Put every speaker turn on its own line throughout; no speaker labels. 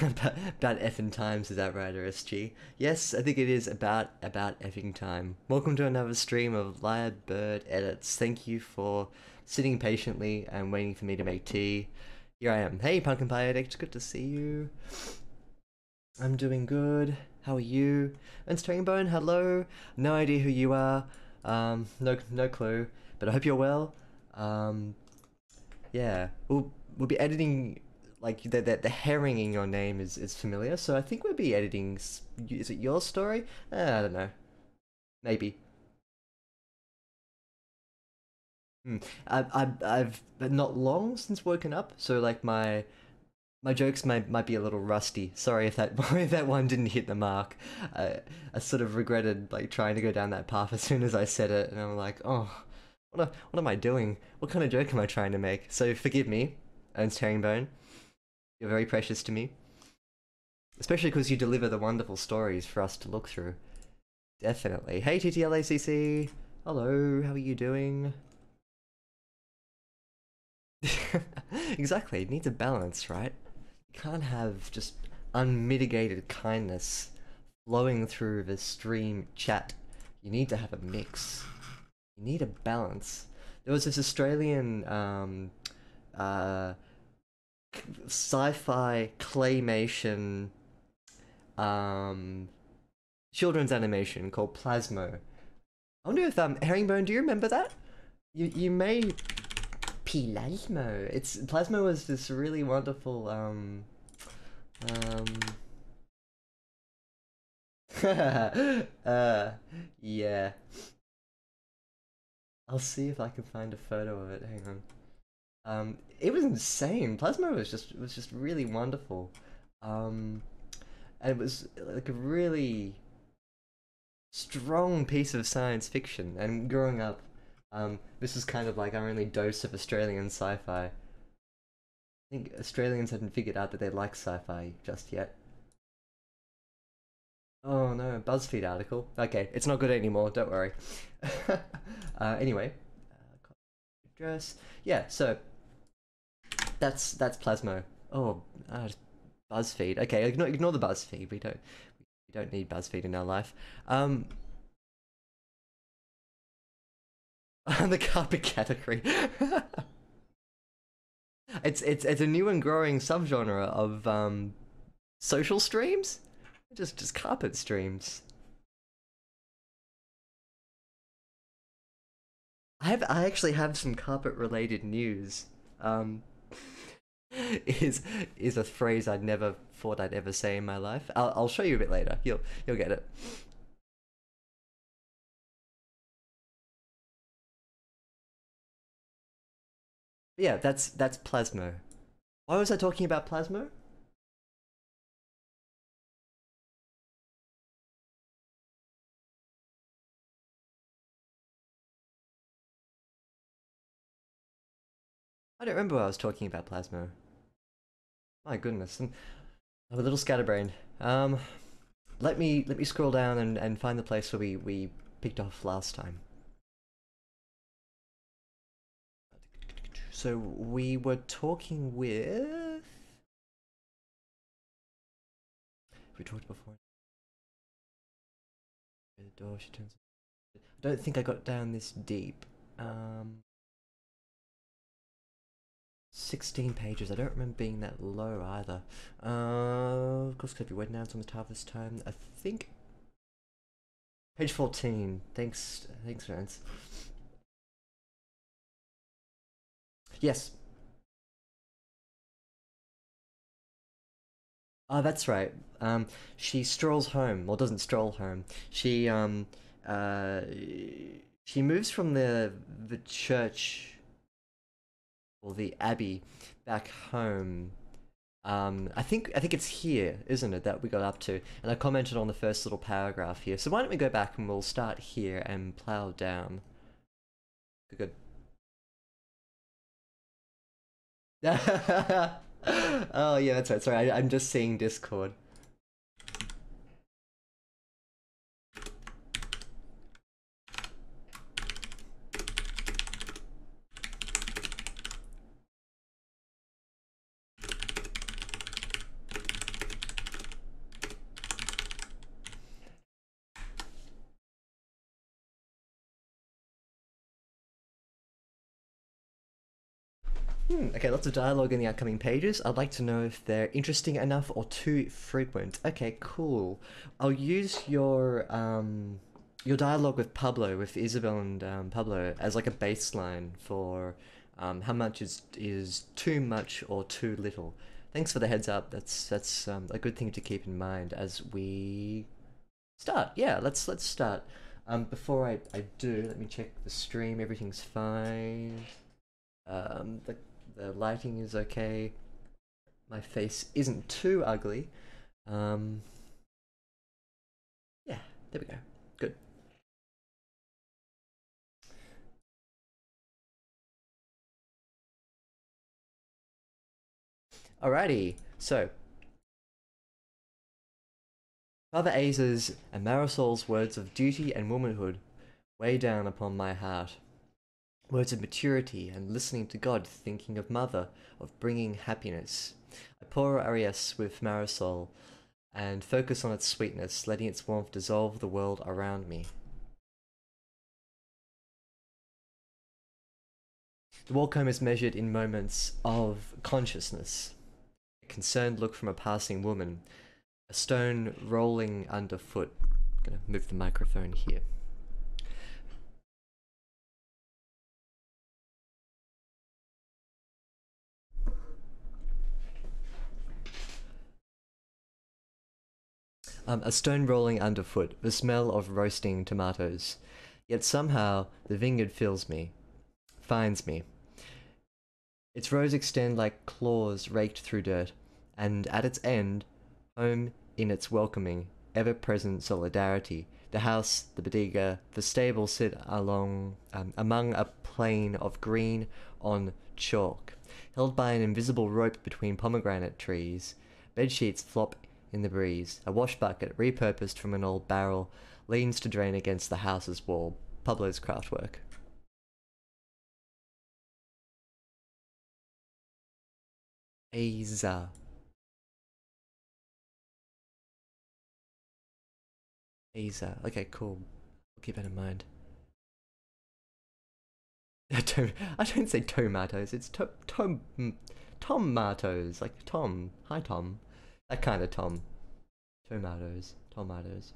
About effing times, is that right, RSG? Yes, I think it is about effing time. Welcome to another stream of Liar Bird Edits. Thank you for sitting patiently and waiting for me to make tea. Here I am. Hey, Pumpkin Pie Addict, good to see you. I'm doing good. How are you? And Herringbone, hello. No idea who you are. No clue. But I hope you're well. Yeah, we'll be editing, like the herring in your name is familiar, so I think we'll be editing. Is it your story? I don't know. Maybe. Hmm. I've but not long since woken up, so like my jokes might be a little rusty. Sorry if that if that one didn't hit the mark. I sort of regretted like trying to go down that path as soon as I said it, and I'm like, oh, what am I doing? What kind of joke am I trying to make? So forgive me, Ernst Herringbone. You're very precious to me, especially because you deliver the wonderful stories for us to look through. Definitely. Hey TTLACC. Hello. How are you doing? Exactly. It needs a balance, right? You can't have just unmitigated kindness flowing through the stream chat. You need to have a mix. You need a balance. There was this Australian uh, sci-fi claymation children's animation called Plasmo. I wonder if Herringbone, do you remember that? You may Plasmo. It's Plasmo was this really wonderful yeah. I'll see if I can find a photo of it. Hang on. It was insane. Plasmo was just really wonderful. And it was like a really strong piece of science fiction. And growing up, this was kind of like our only dose of Australian sci-fi. I think Australians hadn't figured out that they like sci-fi just yet. Oh no, BuzzFeed article. Okay, it's not good anymore, don't worry. Anyway, address. Yeah, so that's Plasmo. Oh, BuzzFeed. Okay, ignore the BuzzFeed. We don't need BuzzFeed in our life. The carpet category. It's a new and growing subgenre of social streams. Just carpet streams. I actually have some carpet related news. Um, is is a phrase I'd never thought I'd ever say in my life. I'll show you a bit later. You'll get it. But yeah, that's Plasmo. Why was I talking about Plasmo? I don't remember why I was talking about Plasmo. My goodness, I'm a little scatterbrained. Let me scroll down and find the place where we picked off last time. So we were talking with. We talked before. The door. She turns. I don't think I got down this deep. 16 pages. I don't remember being that low either. Of course, could be wet nouns on the top this time. I think page 14. Thanks, Vance. Yes. Oh, that's right. She strolls home, or doesn't stroll home. Uh, she moves from the church or the abbey back home. I think it's here, isn't it, that we got up to? And I commented on the first little paragraph here. So why don't we go back and we'll start here and plow down. Good. Oh yeah, that's right. Sorry, I'm just seeing Discord. Okay, lots of dialogue in the upcoming pages. I'd like to know if they're interesting enough or too frequent. Okay, cool. I'll use your dialogue with Pablo, with Isabel and Pablo, as like a baseline for how much is too much or too little. Thanks for the heads up. That's a good thing to keep in mind as we start. Yeah, let's start. Before I do, let me check the stream. Everything's fine. The lighting is okay. My face isn't too ugly. Um, yeah, there we go. Good. Alrighty, so Father Aza's and Marisol's words of duty and womanhood weigh down upon my heart. Words of maturity and listening to God, thinking of Mother, of bringing happiness. I pour Arias with Marisol and focus on its sweetness, letting its warmth dissolve the world around me. The walk home is measured in moments of consciousness. A concerned look from a passing woman. A stone rolling underfoot. I'm gonna move the microphone here. A stone rolling underfoot, the smell of roasting tomatoes. Yet somehow the vineyard fills me, finds me. Its rows extend like claws raked through dirt, and at its end, home in its welcoming, ever-present solidarity. The house, the bodega, the stable sit among a plain of green on chalk, held by an invisible rope between pomegranate trees. Bedsheets flop in the breeze. A wash bucket, repurposed from an old barrel, leans to drain against the house's wall. Pablo's craftwork. Aza. Aza. Okay, cool. I'll keep that in mind. I don't say tomatoes. It's tomatoes. Like Tom. Hi, Tom. That kind of Tom. Tomatoes. Tomatoes.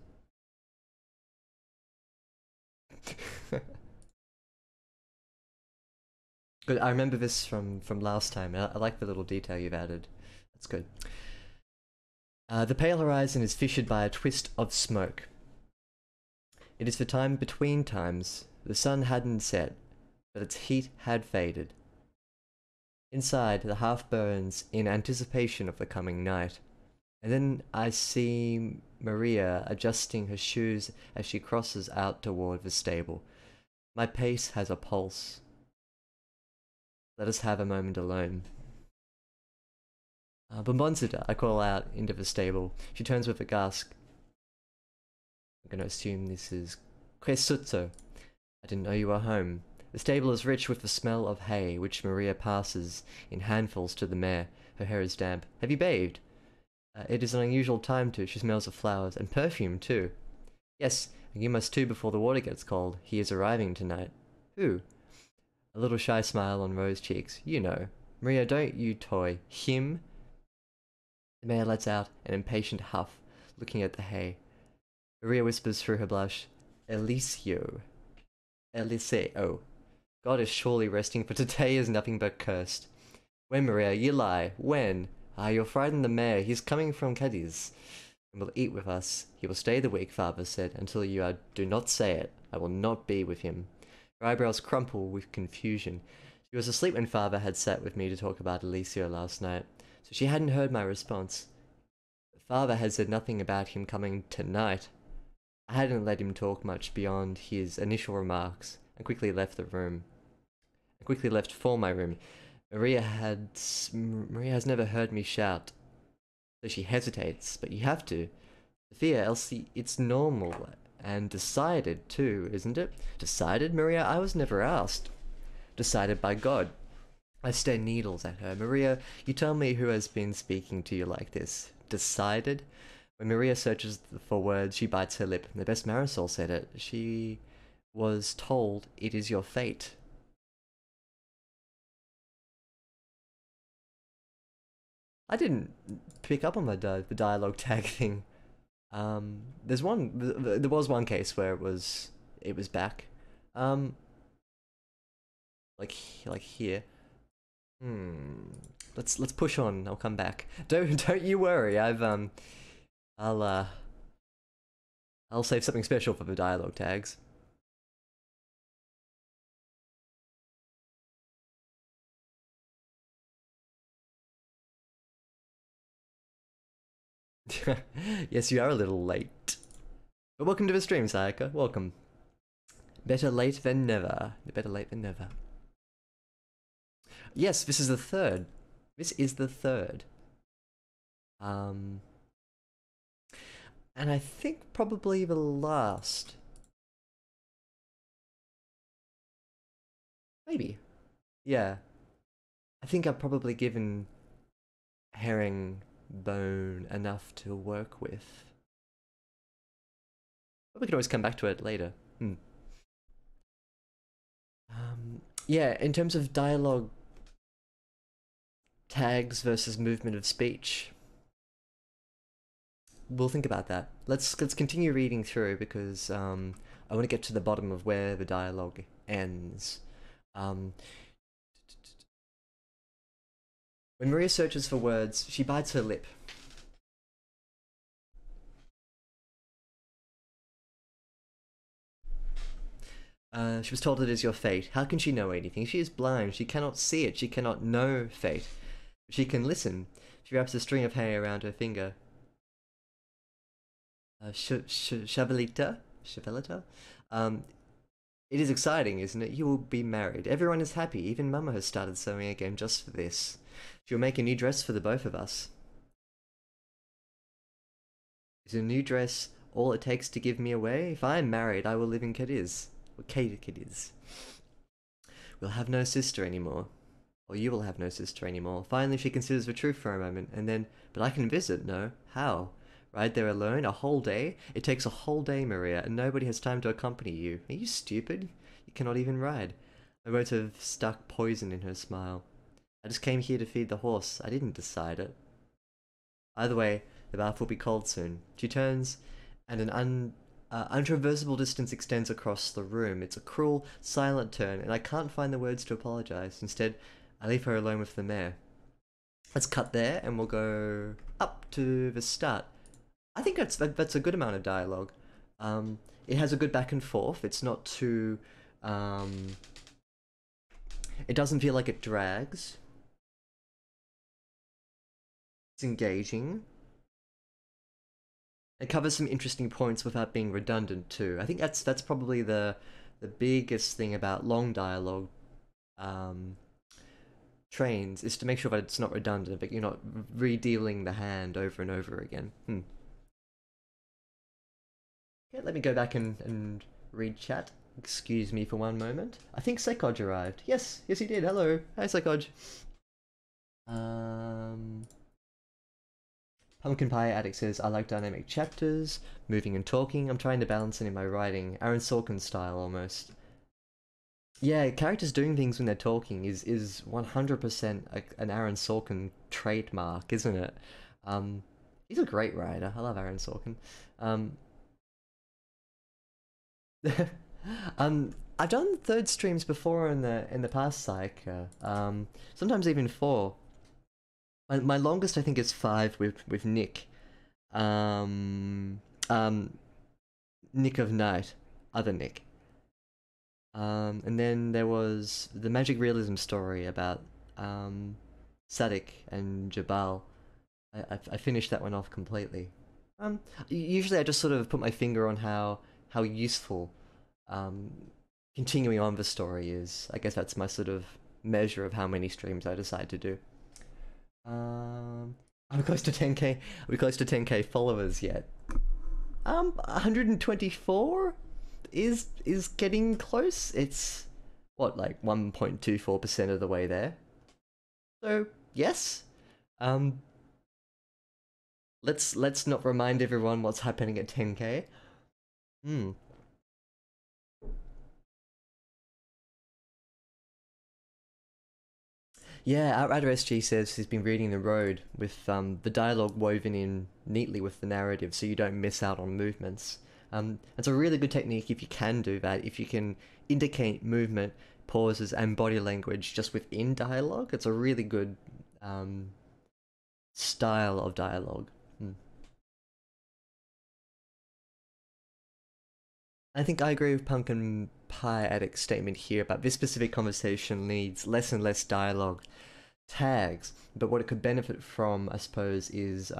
Good. I remember this from last time. I like the little detail you've added. That's good. The pale horizon is fissured by a twist of smoke. It is the time between times. The sun hadn't set, but its heat had faded. Inside, the half burns in anticipation of the coming night. And then I see Maria adjusting her shoes as she crosses out toward the stable. My pace has a pulse. Let us have a moment alone. Bombonsita, I call out into the stable. She turns with a gasp. I'm gonna assume this is Quesutso. I didn't know you were home. The stable is rich with the smell of hay, which Maria passes in handfuls to the mare. Her hair is damp. Have you bathed? It is an unusual time too. She smells of flowers and perfume too. Yes, and you must too before the water gets cold. He is arriving tonight. Who? A little shy smile on Rose's cheeks. You know. Maria, don't you toy. Him? The mare lets out an impatient huff, looking at the hay. Maria whispers through her blush. Eliseo. Eliseo. God is surely resting, for today is nothing but cursed. When, Maria? You lie. When? Ah, you'll frighten the mayor. He's coming from Cadiz and will eat with us. He will stay the week, father said, until you are. Do not say it. I will not be with him. Her eyebrows crumple with confusion. She was asleep when father had sat with me to talk about Alicia last night, so she hadn't heard my response. Father had said nothing about him coming tonight. I hadn't let him talk much beyond his initial remarks, and quickly left the room. I quickly left for my room. Maria has never heard me shout, so she hesitates, but you have to. Sophia, Elsie, it's normal, and decided too, isn't it? Decided, Maria? I was never asked. Decided by God. I stare needles at her. Maria, you tell me who has been speaking to you like this. Decided? When Maria searches for words, she bites her lip. The best Marisol said it. She was told it is your fate. I didn't pick up on the dialogue tag thing. There was one case where it was back. Um, like here. Hmm. Let's push on. I'll come back. Don't you worry. I'll uh I'll save something special for the dialogue tags. Yes, you are a little late. But welcome to the stream, Sayaka. Welcome. Better late than never. Better late than never. Yes, this is the third. This is the third. Um, and I think probably the last. Maybe. Yeah. I think I've probably given Herringbone enough to work with. But we can always come back to it later. Hmm. Yeah, in terms of dialogue tags versus movement of speech, we'll think about that. Let's continue reading through because I want to get to the bottom of where the dialogue ends. Um, when Maria searches for words, she bites her lip. She was told it is your fate. How can she know anything? She is blind. She cannot see it. She cannot know fate. She can listen. She wraps a string of hay around her finger. Shavelita? Shavelita? Um, it is exciting, isn't it? You will be married. Everyone is happy. Even Mama has started sewing again just for this. She'll make a new dress for the both of us. Is a new dress all it takes to give me away? If I am married, I will live in Cadiz. Or Cadiz. We'll have no sister anymore. Or you will have no sister anymore. Finally, she considers the truth for a moment, and then, but I can visit, no? How? Ride there alone? A whole day? It takes a whole day, Maria, and nobody has time to accompany you. Are you stupid? You cannot even ride. The words have stuck poison in her smile. I just came here to feed the horse. I didn't decide it. Either way, the bath will be cold soon. She turns, and an untraversable distance extends across the room. It's a cruel, silent turn, and I can't find the words to apologize. Instead, I leave her alone with the mare. Let's cut there, and we'll go up to the start. I think that's a good amount of dialogue. It has a good back and forth. It's not too. It doesn't feel like it drags. It's engaging. It covers some interesting points without being redundant too. I think that's probably the biggest thing about long dialogue trains is to make sure that it's not redundant, but you're not redealing the hand over and over again. Okay, let me go back and read chat. Excuse me for one moment. I think Sekoj arrived. Yes, yes he did. Hello. Hi Sekoj. Pumpkin Pie Addict says, I like dynamic chapters, moving and talking. I'm trying to balance it in my writing. Aaron Sorkin style almost. Yeah, characters doing things when they're talking is 100% an Aaron Sorkin trademark, isn't it? He's a great writer. I love Aaron Sorkin. Um, I've done third streams before in the past, like sometimes even four. My longest I think is 5 with Nick. Um, um, Nick of Night, other Nick. And then there was the magic realism story about Sadik and Jabal. I finished that one off completely. Usually I just sort of put my finger on how useful um, continuing on the story is. I guess that's my sort of measure of how many streams I decide to do. I'm close to 10k. Are we close to 10k followers yet? 124 is getting close. It's what, like 1.24% of the way there. So yes. Um, let's not remind everyone what's happening at 10k. Hmm. Yeah, Outrider SG says he's been reading The Road with the dialogue woven in neatly with the narrative so you don't miss out on movements. It's a really good technique if you can do that. If you can indicate movement, pauses, and body language just within dialogue, it's a really good um, style of dialogue. I think I agree with Punk and Pie Addict's statement here about this specific conversation needs less and less dialogue tags, but what it could benefit from, I suppose, is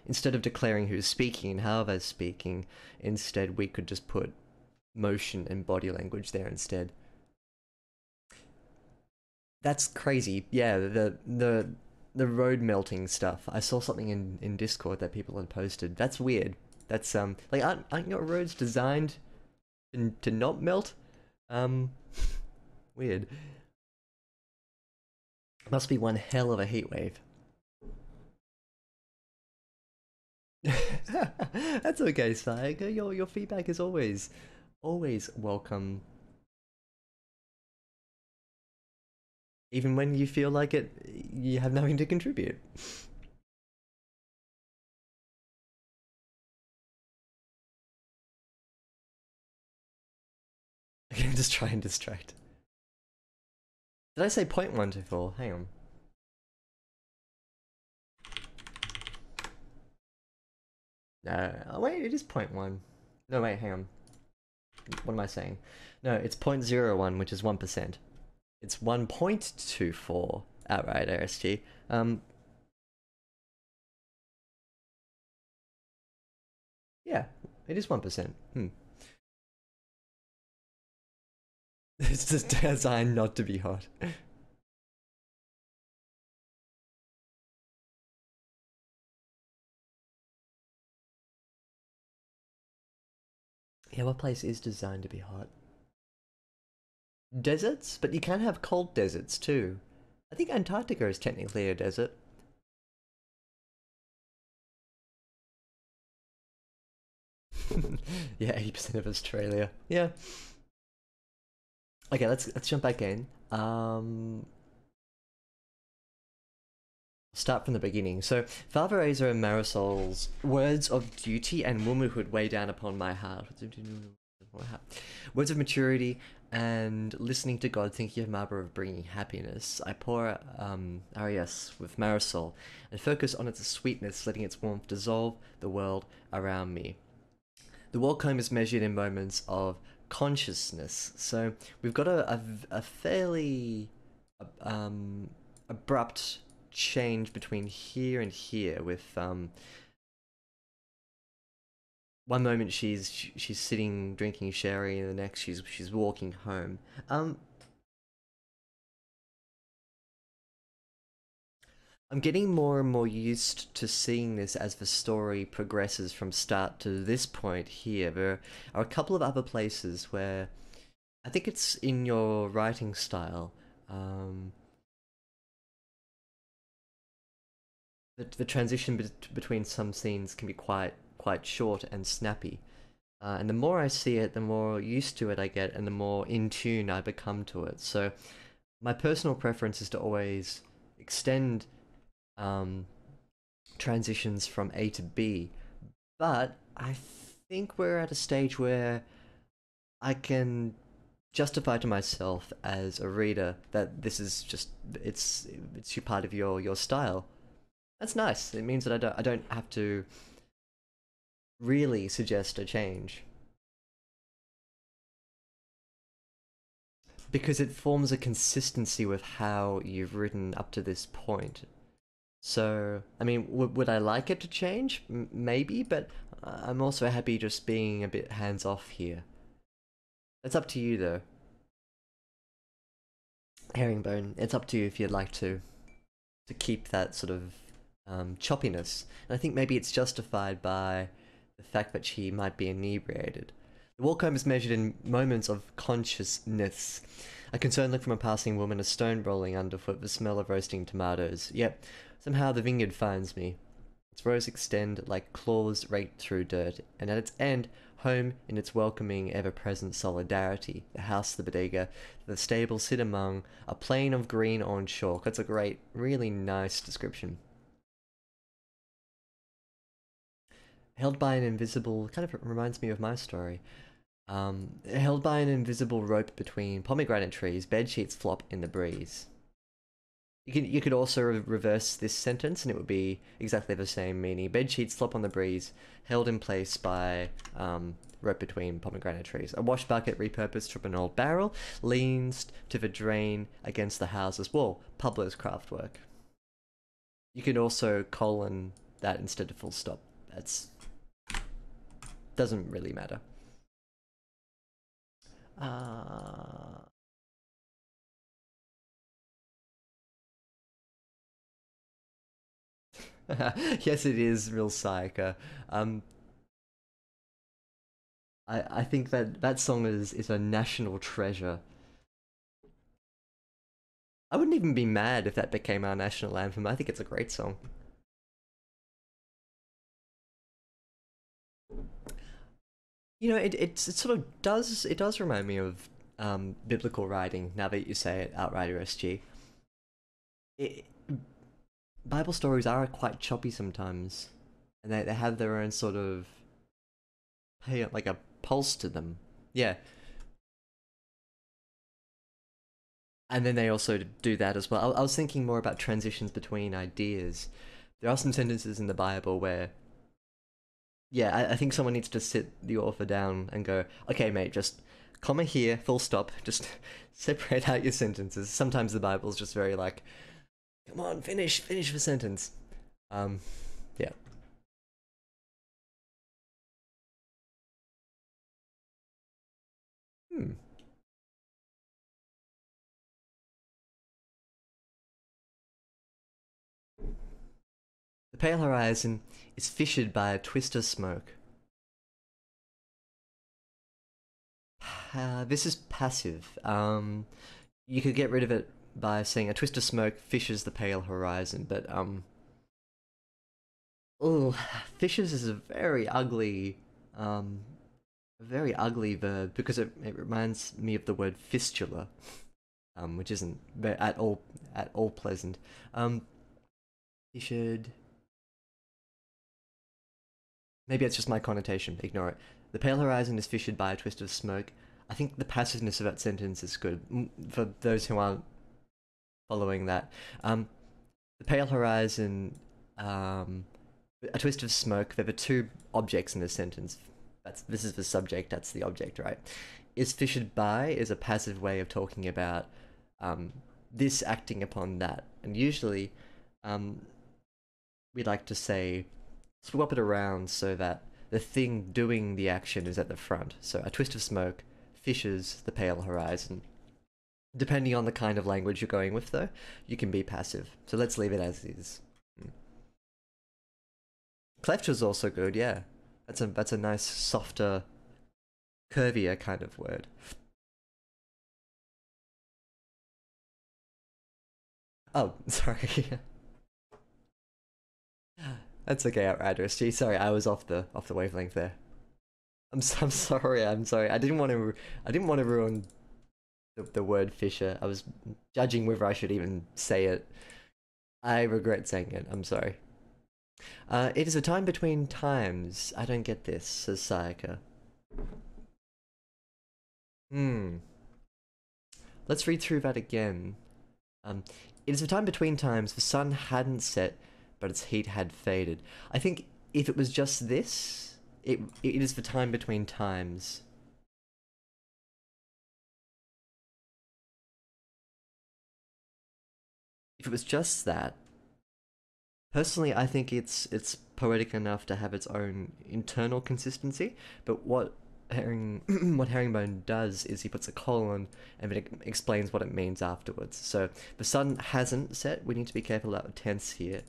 instead of declaring who's speaking and how they're speaking, instead we could just put motion and body language there instead. That's crazy. Yeah, the road melting stuff. I saw something in Discord that people had posted. That's weird. That's like aren't your roads designed to not melt? Um, weird. Must be one hell of a heat wave. That's okay, Sai. Your feedback is always welcome. Even when you feel like it, you have nothing to contribute. I can just try and distract. Did I say 0.124? Hang on. No, oh, wait, it is 0.1. No, wait, hang on. What am I saying? No, it's 0.01, which is 1%. It's 1.24 outright RSG. Yeah, it is 1%. It's just designed not to be hot. Yeah, what place is designed to be hot? Deserts? But you can have cold deserts too. I think Antarctica is technically a desert. Yeah, 80% of Australia. Yeah. Okay, let's jump back in. Start from the beginning. So, Father Aza and Marisol's words of duty and womanhood weigh down upon my heart. Words of maturity and listening to God, thinking of Mabra of bringing happiness. I pour Arias with Marisol and focus on its sweetness, letting its warmth dissolve the world around me. The walk home is measured in moments of consciousness. So we've got a fairly abrupt change between here and here with one moment she's sitting drinking sherry and the next she's walking home. I'm getting more and more used to seeing this as the story progresses from start to this point here. There are a couple of other places where I think it's in your writing style. The transition between some scenes can be quite short and snappy. And the more I see it, the more used to it I get, and the more in tune I become to it. So my personal preference is to always extend transitions from A to B, but I think we're at a stage where I can justify to myself as a reader that this is just it's part of your style. That's nice. It means that I don't have to really suggest a change because it forms a consistency with how you've written up to this point. So, I mean, would I like it to change? Maybe, but I'm also happy just being a bit hands off here. It's up to you though. Herringbone, it's up to you if you'd like to keep that sort of choppiness. And I think maybe it's justified by the fact that she might be inebriated. The walk home is measured in moments of consciousness. A concerned look from a passing woman, a stone rolling underfoot, the smell of roasting tomatoes. Yep, somehow the vineyard finds me. Its rows extend like claws raked through dirt, and at its end, home in its welcoming, ever-present solidarity. The house, the bodega, the stable sit among a plain of green on chalk. That's a great, really nice description. Held by an invisible, kind of reminds me of my story. Held by an invisible rope between pomegranate trees, bed sheets flop in the breeze. You could also reverse this sentence and it would be exactly the same meaning. Bed sheets flop on the breeze, held in place by rope between pomegranate trees. A wash bucket repurposed from an old barrel leans to the drain against the house's wall. Pablo's craftwork. You could also colon that instead of full stop. That's doesn't really matter. Uh, yes, it is real psycho. I think that that song is a national treasure. I wouldn't even be mad if that became our national anthem. I think it's a great song. You know, it sort of does remind me of biblical writing. Now that you say it outright, SG, it, Bible stories are quite choppy sometimes, and they have their own sort of hey like a pulse to them. Yeah, and then they also do that as well. I was thinking more about transitions between ideas. There are some sentences in the Bible where, yeah, I think someone needs to sit the author down and go, okay, mate, just comma here, full stop, just separate out your sentences. Sometimes the Bible's just very like, come on, finish the sentence. Um, yeah. Hmm. The pale horizon is fissured by a twist of smoke. This is passive. You could get rid of it by saying a twist of smoke fishes the pale horizon, but oh, fishes is um, a very ugly verb because it reminds me of the word fistula, which isn't at all pleasant. Um, fissured. Maybe it's just my connotation. Ignore it. The pale horizon is fissured by a twist of smoke. I think the passiveness of that sentence is good for those who aren't following that. The pale horizon, a twist of smoke. There are two objects in this sentence. This is the subject. That's the object, right? Is fissured by is a passive way of talking about um, this acting upon that, and usually um, we like to say swap it around so that the thing doing the action is at the front. So a twist of smoke fishes the pale horizon. Depending on the kind of language you're going with, though, you can be passive. So let's leave it as is. Cleft was also good, yeah. That's a nice, softer, curvier kind of word. Oh, sorry. That's okay, Outriders. Gee, sorry, I was off the wavelength there. I'm sorry. I'm sorry. I didn't want to ruin the word fisher. I was judging whether I should even say it. I regret saying it. I'm sorry. It is a time between times. I don't get this, says Sayaka. Hmm. Let's read through that again. It is a time between times. The sun hadn't set, but its heat had faded. I think if it was just this, it is the time between times. If it was just that, personally, I think it's poetic enough to have its own internal consistency. But what what Herringbone does is he puts a colon and then it explains what it means afterwards. So the sun hasn't set. We need to be careful about tense here.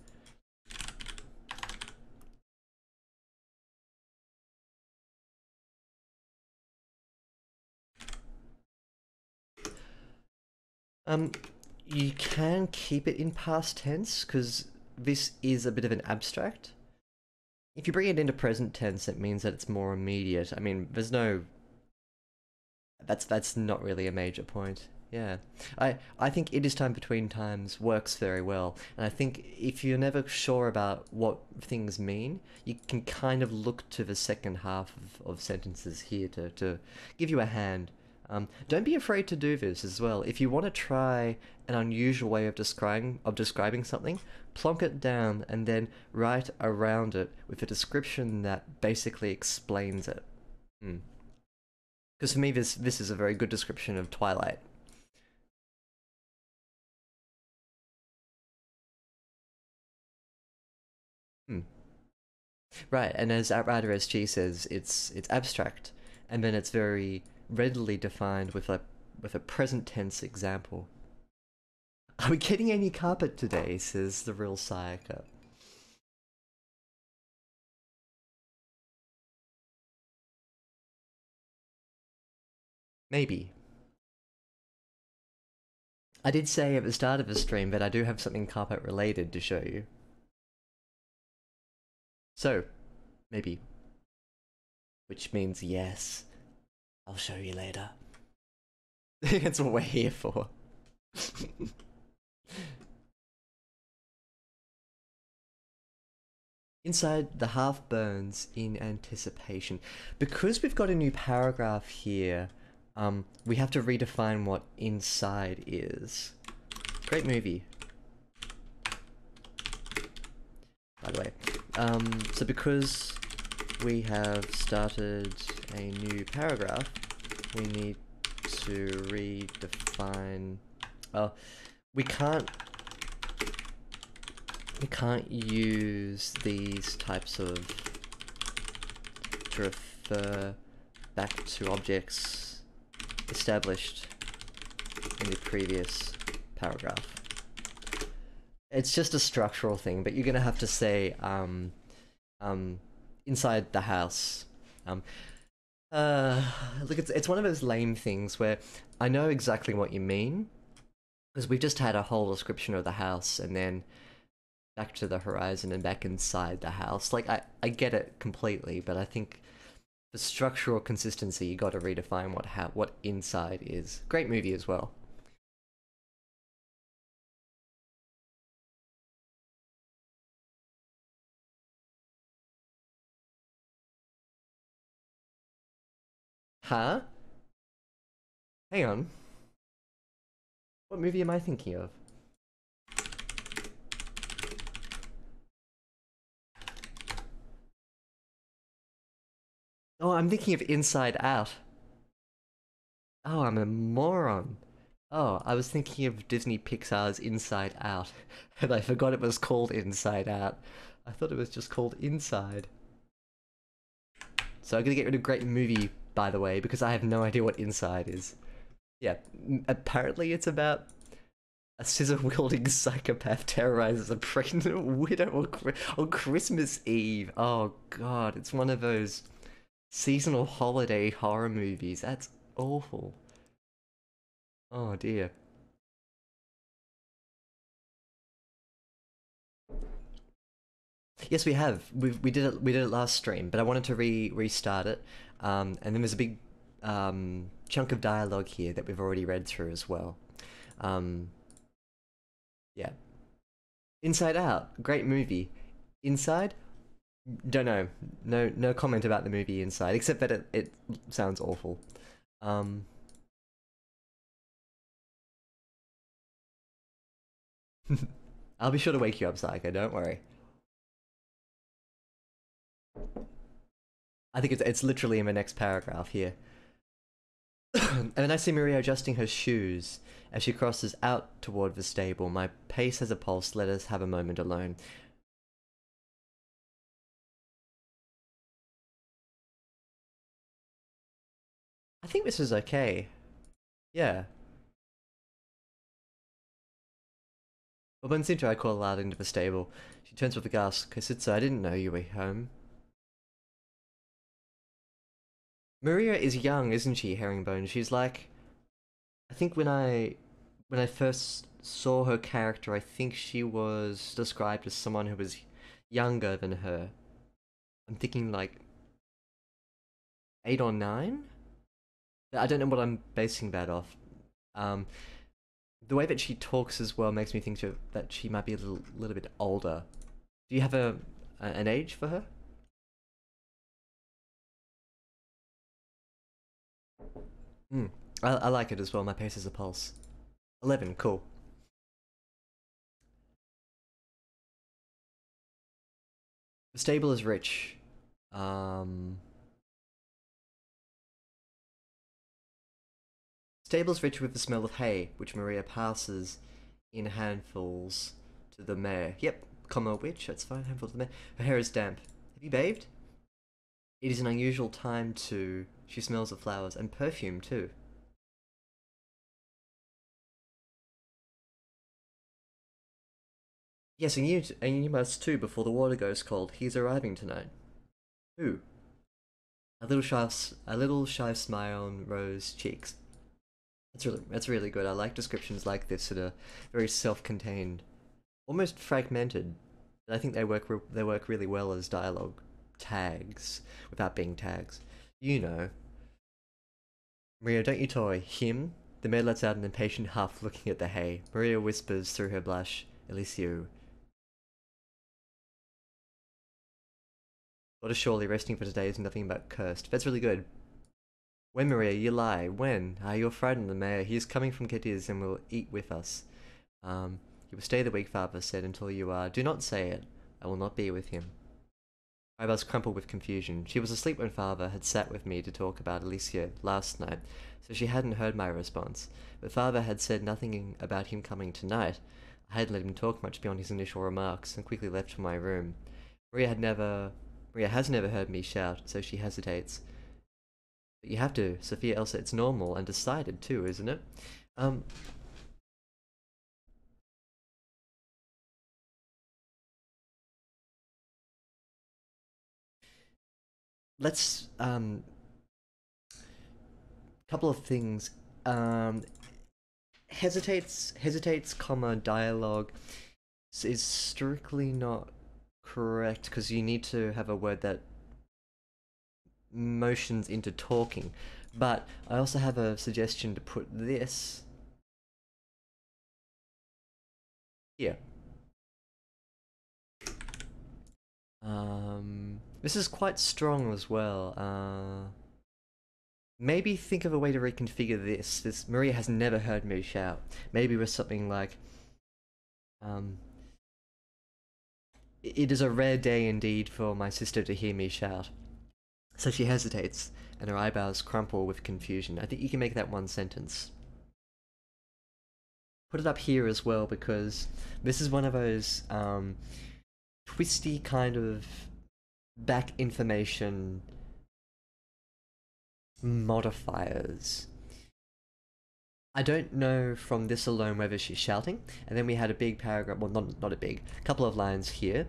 Um, you can keep it in past tense because this is a bit of an abstract. If you bring it into present tense, it means that it's more immediate. I mean, there's no that's not really a major point. Yeah. I think it is time between times works very well. And I think if you're never sure about what things mean, you can kind of look to the second half of sentences here to give you a hand. Don't be afraid to do this as well. If you want to try an unusual way of describing something, plonk it down and then write around it with a description that basically explains it. Hmm. Because for me, this is a very good description of Twilight. Hmm. Right, and as Outrider SG says, it's abstract, and then it's very readily defined with a present tense example. Are we getting any carpet today? Says the real Sayaka. Maybe. I did say at the start of the stream that I do have something carpet related to show you. So, maybe. Which means yes. I'll show you later. That's what we're here for. Inside the half burns in anticipation. Because we've got a new paragraph here, we have to redefine what inside is. Great movie, by the way. So because we have started a new paragraph, we need to redefine. Oh, we can't use these types of to refer back to objects established in the previous paragraph. It's just a structural thing, but you're gonna have to say inside the house. Um, Look, it's one of those lame things where I know exactly what you mean, because we've just had a whole description of the house and then back to the horizon and back inside the house. Like, I get it completely, but I think the structural consistency, you got to redefine what inside is. Great movie as well. Huh? Hang on. What movie am I thinking of? Oh, I'm thinking of Inside Out. Oh, I'm a moron. Oh, I was thinking of Disney Pixar's Inside Out, and I forgot it was called Inside Out. I thought it was just called Inside. So I'm gonna get rid of great movie, by the way, because I have no idea what Inside is. Yeah, apparently it's about a scissor-wielding psychopath terrorizes a pregnant widow on Christmas Eve. Oh god, it's one of those seasonal holiday horror movies. That's awful. Oh dear. Yes, we have. We did it last stream, but I wanted to restart it. And then there's a big chunk of dialogue here that we've already read through as well. Um, yeah. Inside Out, great movie. Inside, don't know. No comment about the movie Inside, except that it sounds awful. Um, I'll be sure to wake you up, Psycho. Don't worry. I think it's literally in the next paragraph here. And then I see Maria adjusting her shoes as she crosses out toward the stable. My pace has a pulse. Let us have a moment alone. I think this is okay. Yeah. Well, Bonsinto, I call aloud into the stable. She turns with a gasp. Kasutsu, I didn't know you were home. Maria is young, isn't she, Herringbone? She's like, I think when I first saw her character, I think she was described as someone who was younger than her. I'm thinking like 8 or 9. I don't know what I'm basing that off. Um, the way that she talks as well makes me think that she might be a little bit older. Do you have an age for her? Hmm. I like it as well. My pace is a pulse. 11, cool. The stable is rich. Um, Stable's rich with the smell of hay, which Maria passes in handfuls to the mare. Yep, comma witch, that's fine, handful to the mare. Her hair is damp. Have you bathed? It is an unusual time to. She smells of flowers and perfume too. Yes, and you must too before the water goes cold. He's arriving tonight. Who? A little shy smile on Rose's cheeks. That's really good. I like descriptions like this that are very self-contained, almost fragmented. I think they work really well as dialogue tags without being tags. You know, Maria, don't you toy him. The maid lets out an impatient huff, looking at the hay. Maria whispers through her blush, "Elisio, God is surely resting for today is nothing but cursed." That's really good. When, Maria, you lie. When? Ah, you're frightened, the mayor. He is coming from Cadiz and will eat with us. You will stay the week, father said, until you are. Do not say it. I will not be with him. Eyebrows crumpled with confusion. She was asleep when father had sat with me to talk about Alicia last night, so she hadn't heard my response. But father had said nothing about him coming tonight. I hadn't let him talk much beyond his initial remarks, and quickly left for my room. Maria had never Maria has never heard me shout, so she hesitates. But you have to, Sophia Elsa, it's normal and decided too, isn't it? Um, let's couple of things. Um, hesitates, comma dialogue is strictly not correct because you need to have a word that motions into talking. But I also have a suggestion to put this here. This is quite strong as well. Maybe think of a way to reconfigure this. This Maria has never heard me shout. Maybe with something like, um, it is a rare day indeed for my sister to hear me shout. So she hesitates, and her eyebrows crumple with confusion. I think you can make that one sentence. Put it up here as well because this is one of those twisty kind of back information modifiers. I don't know from this alone whether she's shouting, and then we had a big paragraph, well, not a big, couple of lines here,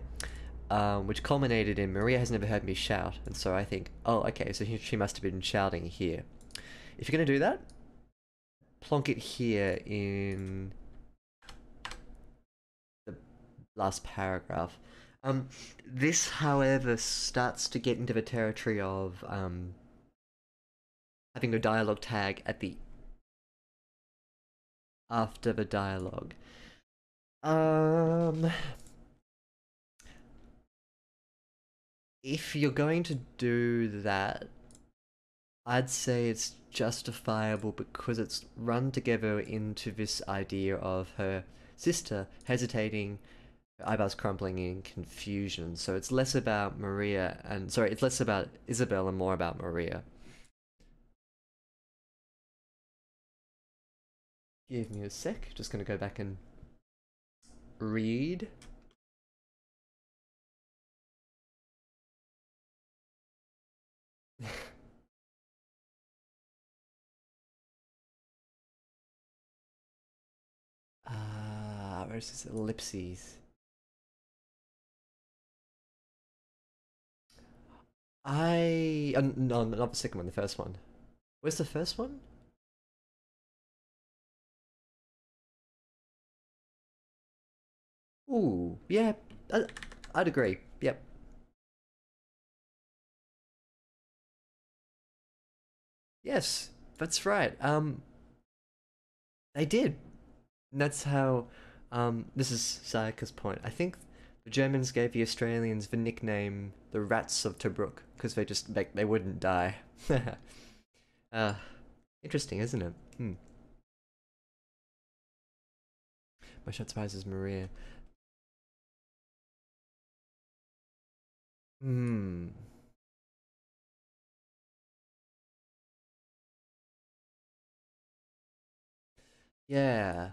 which culminated in Maria has never heard me shout, and so I think, oh, okay, so she must have been shouting here. If you're gonna do that, plonk it here in the last paragraph. This, however, starts to get into the territory of having a dialogue tag at the after the dialogue. Um, if you're going to do that, I'd say it's justifiable because it's run together into this idea of her sister hesitating, her eyebrows crumpling in confusion. So it's less about Maria and sorry, it's less about Isabel and more about Maria. Give me a sec. Just gonna go back and read. Where's this ellipses? No, not the second one, the first one. Where's the first one? Ooh, yeah, I'd agree. Yep. Yes, that's right. They did. And that's how. This is Sayaka's point. I think the Germans gave the Australians the nickname the Rats of Tobruk because they wouldn't die. uh, Interesting, isn't it? Hmm. My shot surprises Maria. Hmm. Yeah.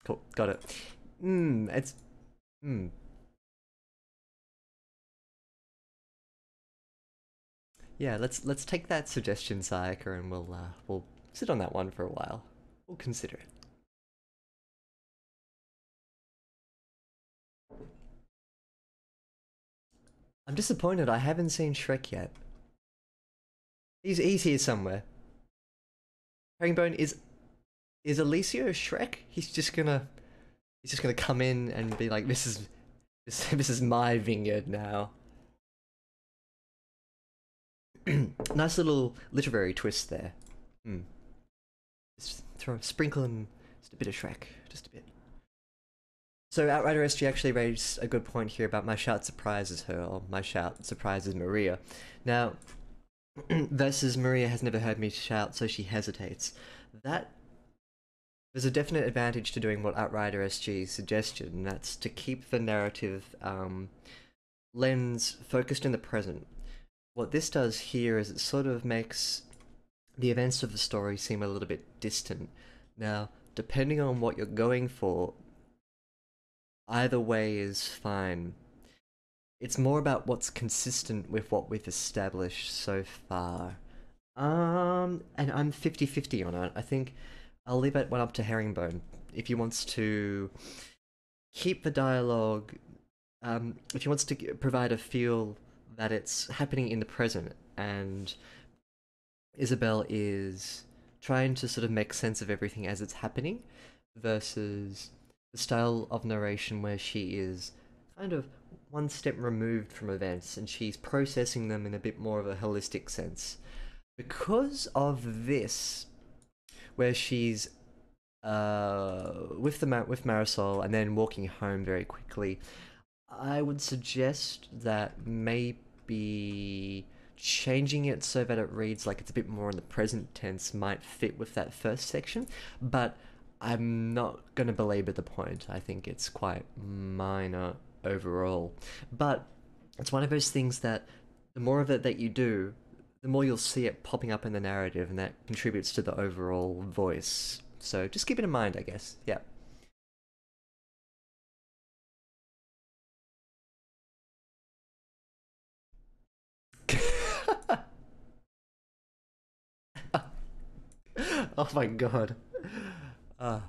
Cool. Got it. Hmm. It's. Hmm. Yeah. Let's take that suggestion, Sayaka, and we'll sit on that one for a while. We'll consider it. I'm disappointed. I haven't seen Shrek yet. He's here somewhere. Herringbone is Alicio Shrek? He's just gonna come in and be like, this is my vineyard now. Nice little literary twist there. Hmm. Just sprinkle in just a bit of Shrek, just a bit. So Outrider SG actually raised a good point here about my shout surprises her, or my shout surprises Maria. Now, versus Maria has never heard me shout, so she hesitates. That There's a definite advantage to doing what Outrider SG suggested, and that's to keep the narrative lens focused in the present. What this does here is it sort of makes the events of the story seem a little bit distant. Now, depending on what you're going for, either way is fine. It's more about what's consistent with what we've established so far. And I'm 50-50 on it. I think I'll leave that one up to Herringbone. If he wants to keep the dialogue, if he wants to provide a feel that it's happening in the present, and Isabel is trying to sort of make sense of everything as it's happening, versus the style of narration where she is kind of one step removed from events and she's processing them in a bit more of a holistic sense. Because of this, where she's with Marisol and then walking home very quickly, I would suggest that maybe changing it so that it reads like it's a bit more in the present tense might fit with that first section, but I'm not going to belabor the point. I think it's quite minor overall. But it's one of those things that the more of it that you do, the more you'll see it popping up in the narrative, and that contributes to the overall voice. So just keep it in mind, I guess. Yeah. Oh my god. Uh,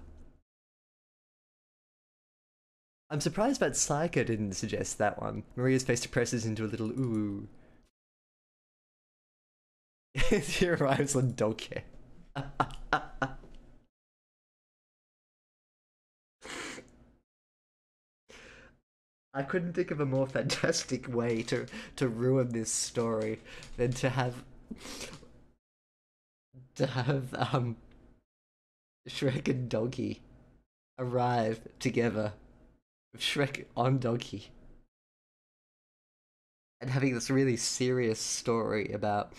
I'm surprised that Psycho didn't suggest that one. Maria's face depresses into a little ooh. He arrives on dog care. I couldn't think of a more fantastic way to ruin this story than to have Shrek and Donkey arrive together with Shrek on Donkey and having this really serious story about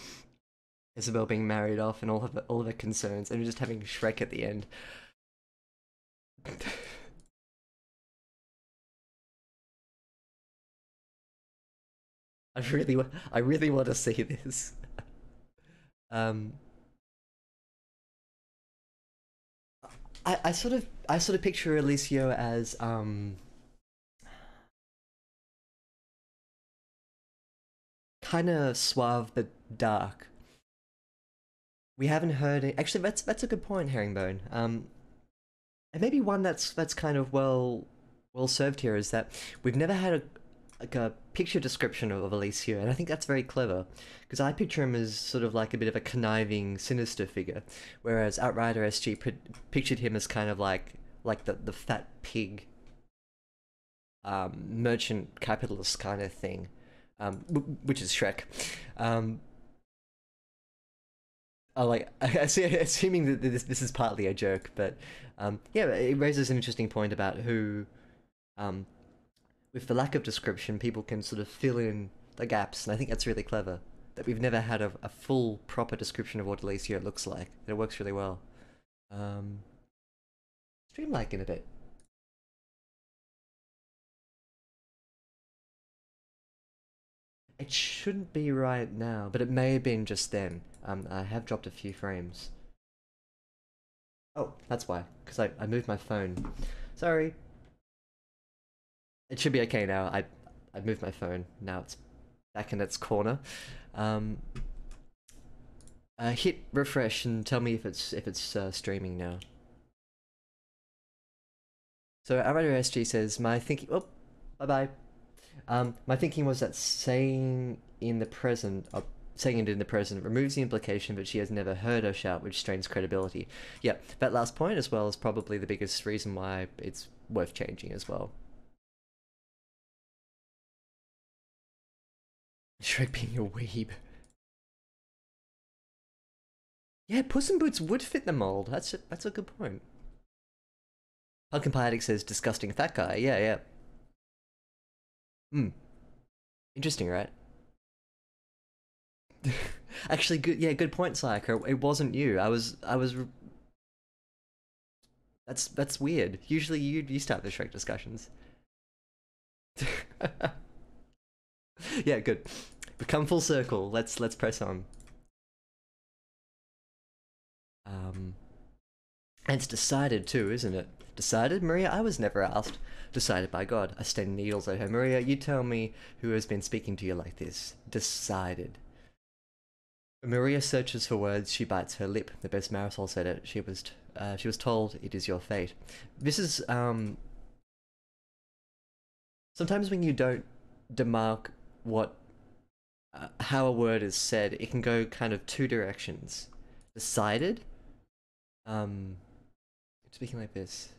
Isabel being married off and all of her concerns, and just having Shrek at the end. I really want to see this. Um, I sort of picture Alicio as kind of suave but dark. We haven't heard it. Actually, that's a good point, Herringbone. And maybe one that's kind of well served here is that we've never had a picture description of Alicio, and I think that's very clever because I picture him as sort of like a bit of a conniving, sinister figure, whereas Outrider SG pictured him as kind of like the fat pig merchant capitalist kind of thing, which is Shrek. Um, I like assuming that this is partly a joke, but yeah, it raises an interesting point about who, um, with the lack of description, people can sort of fill in the gaps, and I think that's really clever. That we've never had a full, proper description of what Alicia looks like. It works really well. Um, Stream lagging a bit. It shouldn't be right now, but it may have been just then. I have dropped a few frames. Oh, that's why. Because I moved my phone. Sorry. It should be okay now. I moved my phone. Now it's back in its corner. Um, hit refresh and tell me if it's streaming now. So Arado SG says my thinking. Oh, bye bye. My thinking was that saying it in the present removes the implication that she has never heard her shout, which strains credibility. Yeah, that last point as well is probably the biggest reason why it's worth changing as well. Shrek being a weeb. Yeah, Puss in Boots would fit the mold. That's a good point. Pumpkin Pietic says disgusting fat guy. Yeah, yeah. Hmm. Interesting, right? Actually, good. Yeah, good point, Psycho. It wasn't you. I was. That's weird. Usually, you start the Shrek discussions. Yeah, good. We've come full circle. Let's press on. Um, and it's decided too, isn't it? Decided, Maria. I was never asked. Decided by God. I stand needles at her. Maria, you tell me who has been speaking to you like this. Decided. Maria searches for words. She bites her lip. The best Marisol said it. She was told it is your fate. This is sometimes when you don't demark what how a word is said, it can go kind of two directions. Decided. Um, Speaking like this.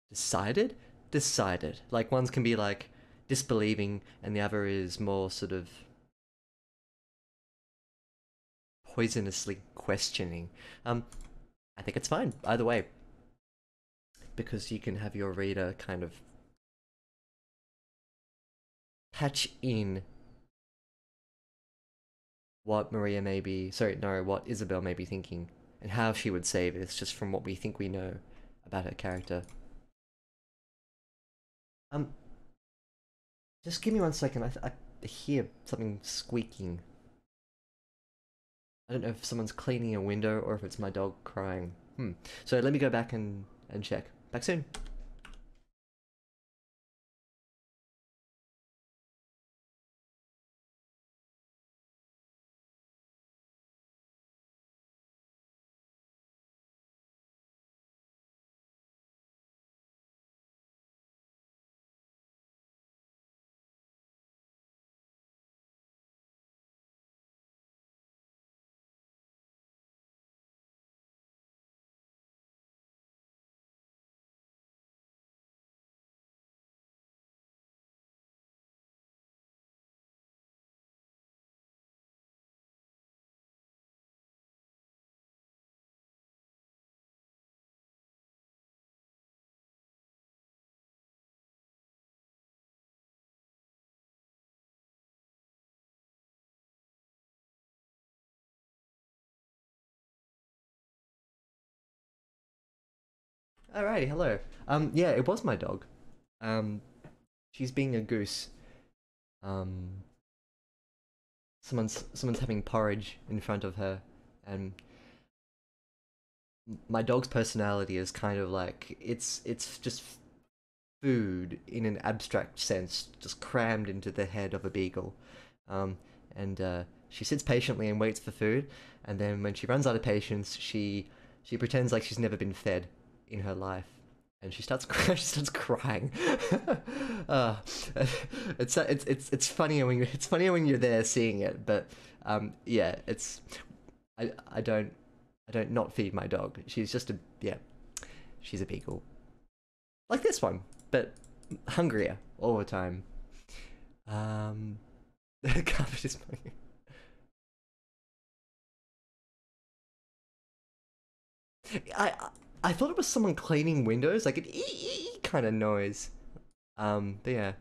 Decided. Decided. Like one's can be like disbelieving, and the other is more sort of poisonously questioning. I think it's fine either way, because you can have your reader kind of patch in what Maria may be, sorry, no, what Isabel may be thinking, and how she would say this just from what we think we know about her character. Um, just give me 1 second. I hear something squeaking. I don't know if someone's cleaning a window or if it's my dog crying. So let me go back and check. Back soon. Alrighty, hello. Yeah, it was my dog. Um, she's being a goose. Um, someone's having porridge in front of her, and my dog's personality is kind of like it's just food in an abstract sense, just crammed into the head of a beagle. Um, and she sits patiently and waits for food, and then when she runs out of patience, she pretends like she's never been fed in her life, and she starts she starts crying. uh, it's funnier when you're there seeing it, but yeah, it's I don't not feed my dog. She's just a yeah, she's a beagle like this one, but hungrier all the time. Um, the carpet is smoking. I I thought it was someone cleaning windows, like an ee kind of noise. But yeah,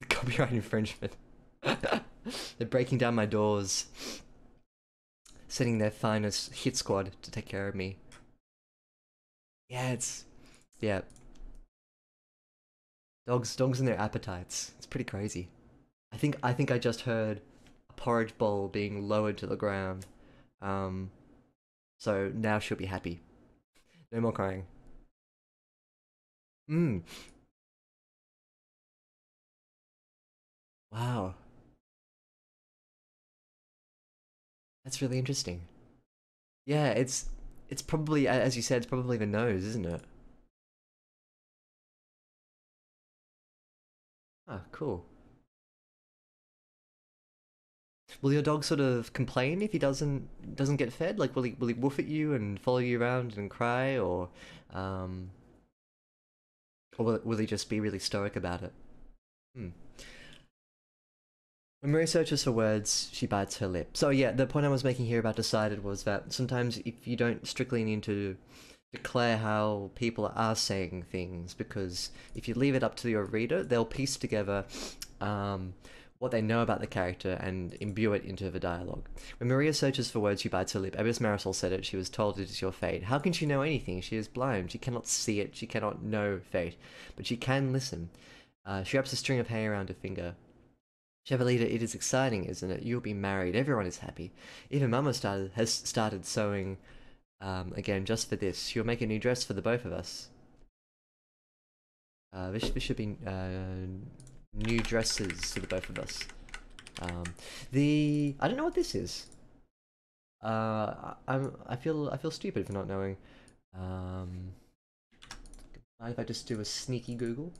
copyright infringement. They're breaking down my doors, sending their finest hit squad to take care of me. Yeah, yeah. Dogs and their appetites. It's pretty crazy. I think I just heard a porridge bowl being lowered to the ground. Um, so now she'll be happy. No more crying. Mm. Wow. That's really interesting. Yeah, it's probably as you said, it's probably the nose, isn't it? Ah, cool. Will your dog sort of complain if he doesn't get fed? Like, will he woof at you and follow you around and cry, um, or will he just be really stoic about it? Hmm. When Maria searches for words, she bites her lip. So yeah, the point I was making here about decided was that sometimes if you don't strictly need to declare how people are saying things, because if you leave it up to your reader, they'll piece together um, what they know about the character and imbue it into the dialogue. When Maria searches for words, she bites her lip. Abbess Marisol said it. She was told it is your fate. How can she know anything? She is blind. She cannot see it. She cannot know fate, but she can listen. She wraps a string of hay around her finger. Chevalita, it is exciting, isn't it? You'll be married. Everyone is happy. Even Mama has started sewing again just for this. She'll make a new dress for the both of us. This should be new dresses for the both of us. Um, I don't know what this is. I feel stupid for not knowing. Mind if I just do a sneaky Google?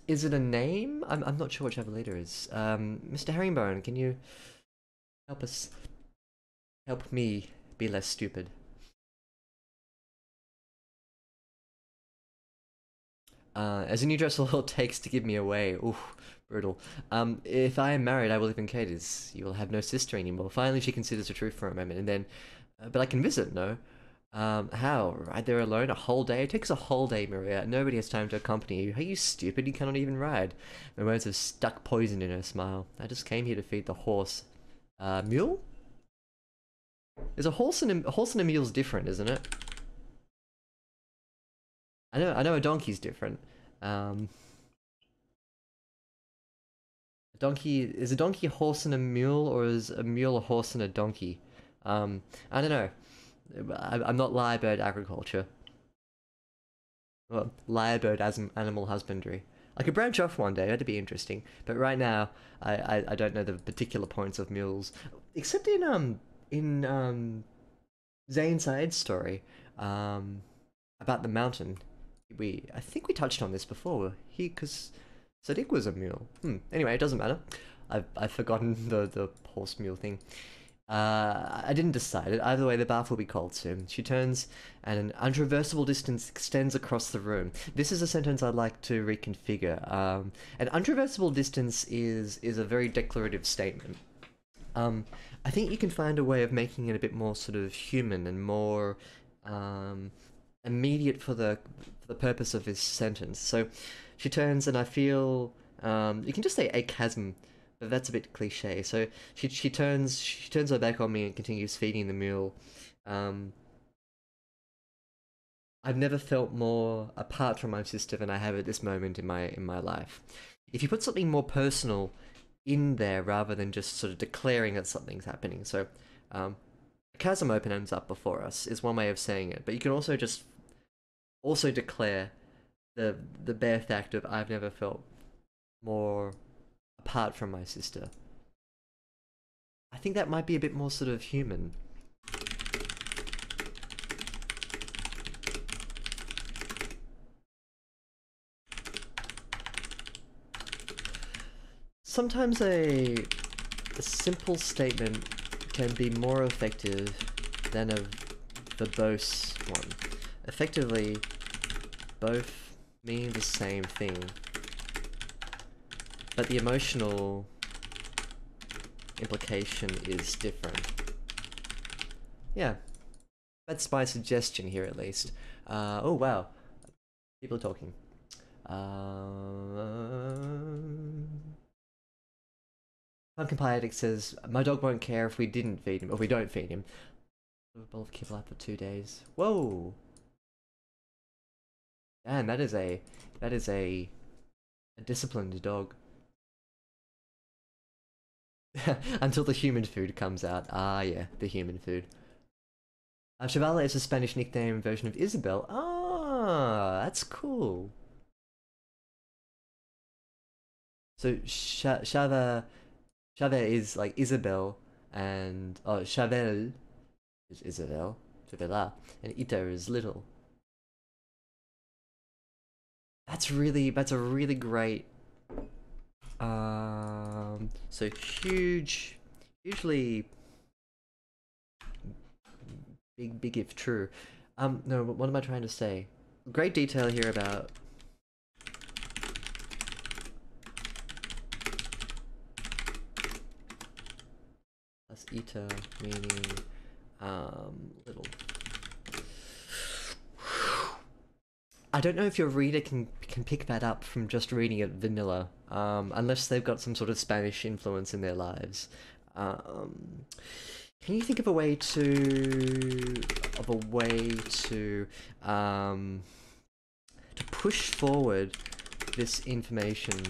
Is it a name? I'm not sure what Chevalier is. Mr. Herringbone, can you help us help me be less stupid? As a new dress all takes to give me away. Ooh, brutal. If I am married, I will live in Cadiz. You will have no sister anymore. Finally, she considers the truth for a moment, and then, but I can visit, no? How? Ride there alone a whole day? It takes a whole day, Maria. Nobody has time to accompany you. Are you stupid? You cannot even ride. My words have stuck poison in her smile. I just came here to feed the horse. Mule? Is a horse and a mule's different, isn't it? I know a donkey's different. Um, a donkey is a donkey a horse and a mule, or is a mule a horse and a donkey? I don't know. I'm not lyrebird agriculture. Well, lyrebird as animal husbandry. I could branch off one day. That'd be interesting. But right now, I don't know the particular points of mules, except in Zayn Said's story about the mountain. I think we touched on this before. Because Sadiq was a mule. Anyway, it doesn't matter. I've forgotten the horse mule thing. I didn't decide it. Either way, the bath will be cold soon. She turns, and an untraversable distance extends across the room. This is a sentence I'd like to reconfigure. An untraversable distance is a very declarative statement. I think you can find a way of making it a bit more sort of human and more immediate for the purpose of this sentence. So she turns, and I feel you can just say a chasm, but that's a bit cliche. So she turns her back on me and continues feeding the mule. I've never felt more apart from my sister than I have at this moment in my life. If you put something more personal in there rather than just sort of declaring that something's happening, so a chasm opens up before us is one way of saying it, but you can also just also declare the bare fact of I've never felt more apart from my sister. I think that might be a bit more sort of human. Sometimes a simple statement can be more effective than a verbose one. Effectively, both mean the same thing, but the emotional implication is different. Yeah, that's my suggestion here at least. Oh wow, people are talking. Pumpkin Pie Addict says, my dog won't care if we didn't feed him, or we don't feed him. A bowl of kibble after 2 days. Whoa! Damn, that is a disciplined dog. Until the human food comes out. Ah, yeah, the human food. Chavala is a Spanish nickname version of Isabel. Ah, that's cool. So Chava is like Isabel, and Chavel is Isabel, Chavela, and Ito is little. That's a really great. So hugely big if true. No, what am I trying to say? Great detail here about. Plus Ito meaning little. I don't know if your reader can pick that up from just reading it vanilla, unless they've got some sort of Spanish influence in their lives. Can you think of a way to push forward this information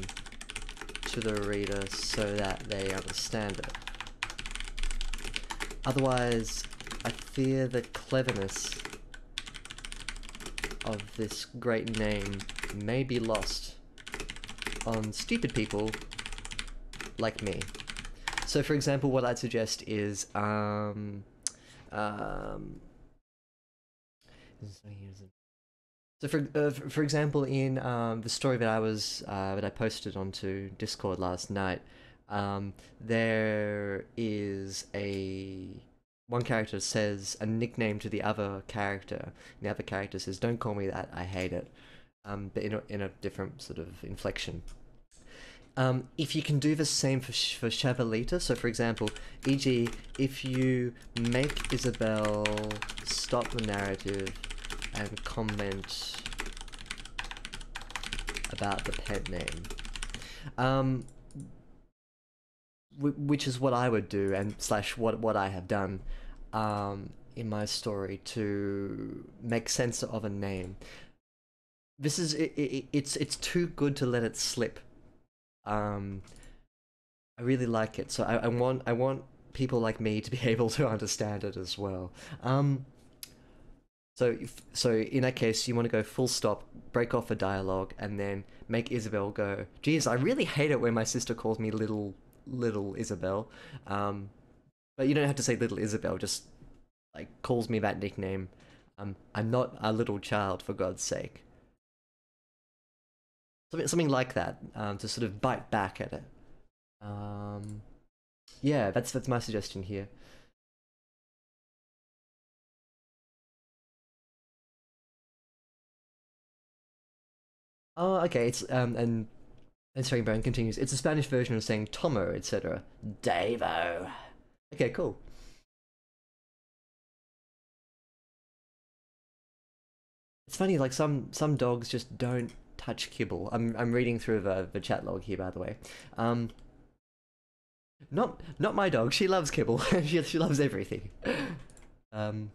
to the reader so that they understand it? Otherwise, I fear the cleverness of this great name may be lost on stupid people like me. So for example, what I'd suggest is so for example, in the story that I posted onto Discord last night, there is one character says a nickname to the other character, and the other character says, "Don't call me that, I hate it," but in a different sort of inflection. If you can do the same for Chavalita, so for example, e.g., if you make Isabel stop the narrative and comment about the pet name, which is what I would do, and / what I have done in my story to make sense of a name. This is it's too good to let it slip. I really like it, so I want people like me to be able to understand it as well. So in that case, you want to go full stop, break off a dialogue, and then make Isabel go, "Geez, I really hate it when my sister calls me little Isabel." But you don't have to say little Isabel, just like calls me that nickname. I'm not a little child, for God's sake. Something like that, to sort of bite back at it. Yeah, that's my suggestion here. Oh, okay. It's and Herringbone continues. It's a Spanish version of saying Tomo, etc. Davo. Okay, cool. It's funny, like some dogs just don't touch kibble. I'm reading through the chat log here, by the way. Not my dog. She loves kibble. she loves everything. Um,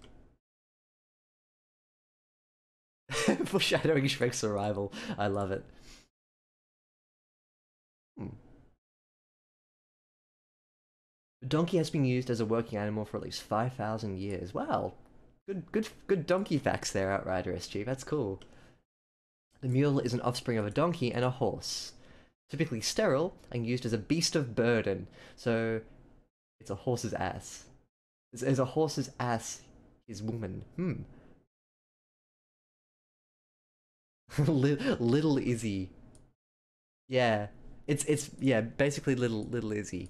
Foreshadowing Shrek's arrival. I love it. Hmm. The donkey has been used as a working animal for at least 5,000 years. Wow. Good donkey facts there, Outrider SG. That's cool. The mule is an offspring of a donkey and a horse. Typically sterile and used as a beast of burden. So it's a horse's ass. Is a horse's ass his woman? Little Izzy. Yeah. It's yeah, basically little Izzy.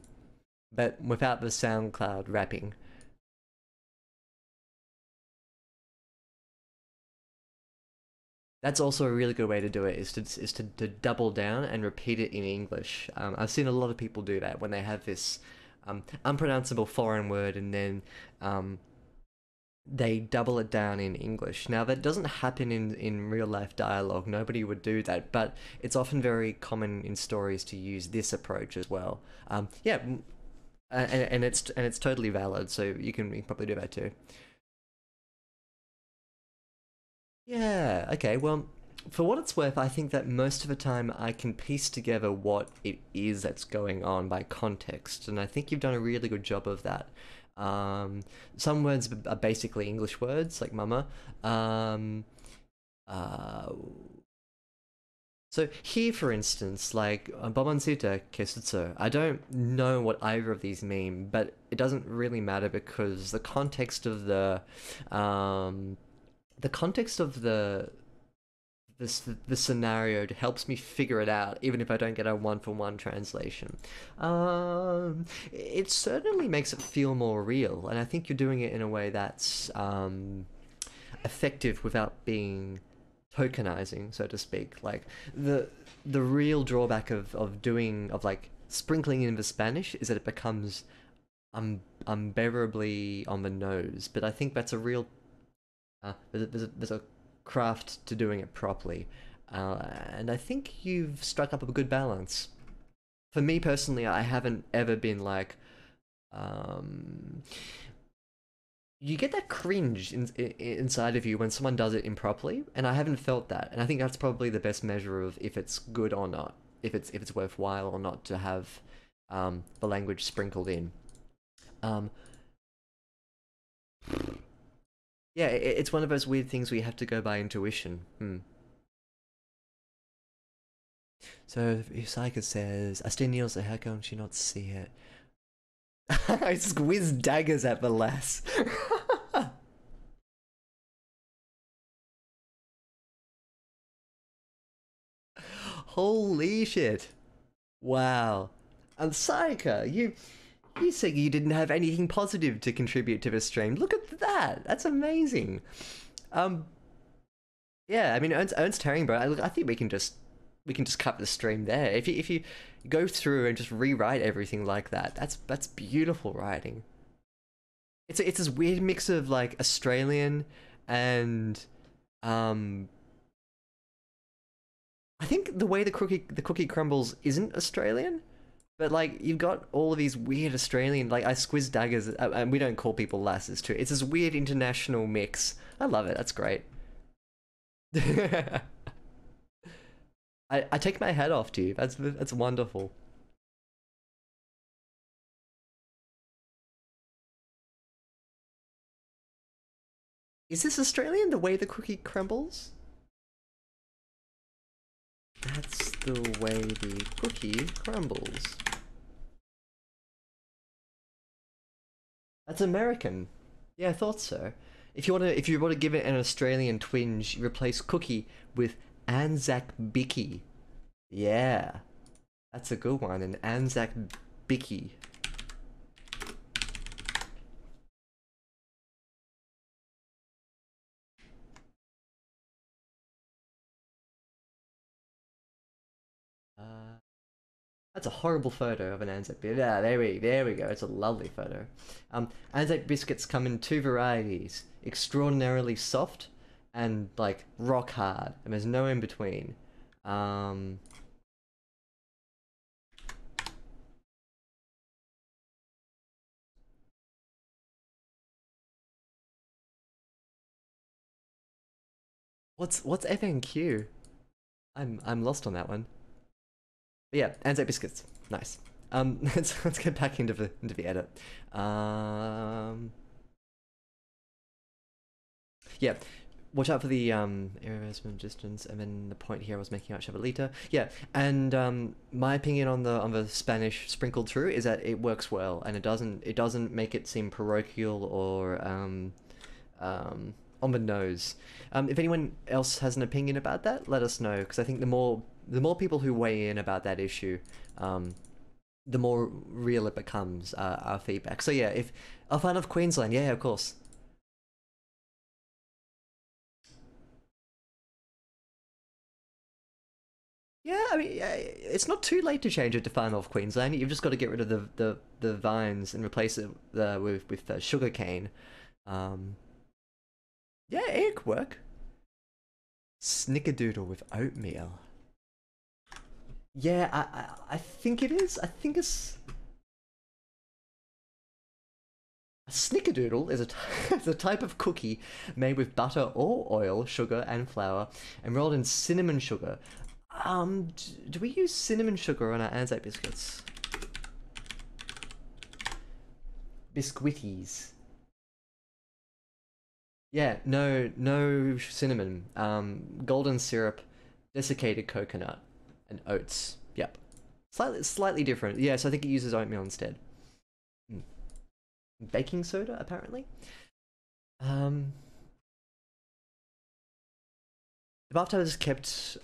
but without the SoundCloud rapping. That's also a really good way to do it, to double down and repeat it in English. I've seen a lot of people do that when they have this unpronounceable foreign word, and then um, they double it down in English. Now, that doesn't happen in real life dialogue. Nobody would do that, but it's often very common in stories to use this approach as well. Yeah, and it's totally valid. So you can probably do that too. Yeah, okay, well, for what it's worth, I think that most of the time I can piece together what it is that's going on by context, and I think you've done a really good job of that. Um, some words are basically English words, like mama. Um, uh, so here, for instance, like "Bobansita kesutsu," I don't know what either of these mean, but it doesn't really matter because um, the context of the scenario helps me figure it out, even if I don't get a one-for-one translation. It certainly makes it feel more real, and I think you're doing it in a way that's effective without being tokenizing, so to speak. Like the real drawback of like sprinkling in the Spanish is that it becomes unbearably on the nose. But I think that's a real there's a craft to doing it properly, and I think you've struck up a good balance. For me personally, I haven't ever been like, um, you get that cringe inside of you when someone does it improperly, and I haven't felt that, and I think that's probably the best measure of if it's good or not, if it's worthwhile or not to have the language sprinkled in. Um, yeah, it's one of those weird things where you have to go by intuition. Hmm. So Yusaika says, Astenios, how come she not see it? I squeeze daggers at the lass. Holy shit. Wow. And Saika, you said you didn't have anything positive to contribute to the stream. Look at that. That's amazing. Um yeah, I mean Ernst Herringbone, I think we can just cut the stream there. If you go through and just rewrite everything like that, that's beautiful writing. It's this weird mix of like Australian and um I think the way the cookie crumbles isn't Australian, but like you've got all of these weird Australian, like I squiz daggers, and we don't call people lasses too. It's this weird international mix. I love it. That's great. I take my hat off to you. That's wonderful. Is this Australian? The way the cookie crumbles? That's the way the cookie crumbles. That's American. Yeah, I thought so. If you want to give it an Australian twinge, you replace cookie with Anzac Bicky. Yeah, that's a good one. An Anzac Bicky. Uh, that's a horrible photo of an Anzac biscuit. Yeah, there we go. It's a lovely photo. Anzac biscuits come in two varieties: extraordinarily soft and like rock hard, and there's no in between. Um, what's FNQ? I'm lost on that one. But yeah, Anzac biscuits, nice. Let's get back into the edit. Um, yeah, watch out for the irreversible distance, and then the point here I was making out Chavalita. Yeah, and my opinion on the Spanish sprinkled through is that it works well, and it doesn't make it seem parochial or on the nose. If anyone else has an opinion about that, let us know, because I think the more people who weigh in about that issue, um, the more real it becomes, our feedback. So yeah, if a fan of Queensland, yeah, of course. Yeah, I mean, yeah, it's not too late to change it to Far North Queensland. You've just got to get rid of the vines and replace it with sugar cane. Um, yeah, it could work. Snickerdoodle with oatmeal. Yeah, I think it is. I think it's a snickerdoodle is is a type of cookie made with butter or oil, sugar, and flour, and rolled in cinnamon sugar. Do we use cinnamon sugar on our Anzac biscuits? Biscuities. Yeah, no cinnamon. Golden syrup, desiccated coconut, and oats. Yep. Slightly different. Yeah, so I think it uses oatmeal instead. Mm. Baking soda, apparently. Um, the bathtub is kept.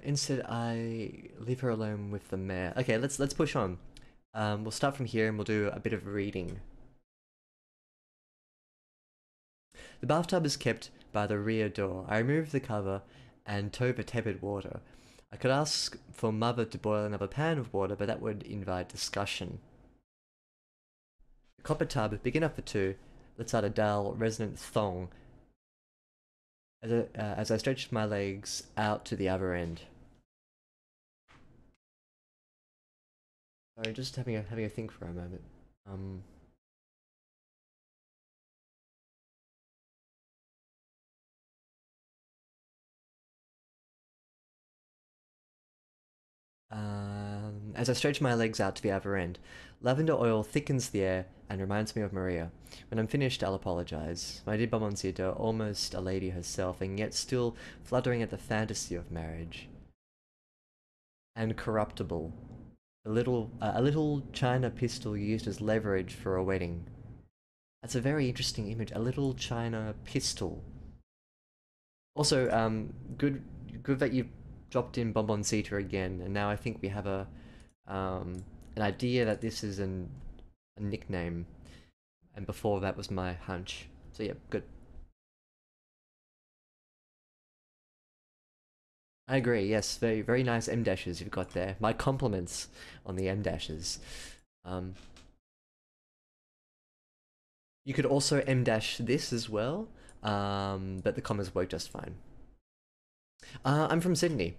Instead, I leave her alone with the mare. Okay, let's push on. We'll start from here and we'll do a bit of reading. The bathtub is kept by the rear door. I remove the cover and tow the tepid water. I could ask for mother to boil another pan of water, but that would invite discussion. The copper tub, big enough for two, lets out a dull, resonant thong as I stretch my legs out to the other end. Sorry, just having a think for a moment. Um, as I stretch my legs out to the other end, lavender oil thickens the air and reminds me of Maria. When I'm finished, I'll apologize. My dear Bomoncito, almost a lady herself, and yet still fluttering at the fantasy of marriage. And corruptible. A little china pistol used as leverage for a wedding. That's a very interesting image. A little china pistol. Also, good that you dropped in Bomboncita again, and now I think we have an idea that this is a nickname, and before that was my hunch. So yeah, good. I agree. Yes, very nice M dashes you've got there. My compliments on the M dashes. Um, you could also M dash this as well, but the commas work just fine. I'm from Sydney.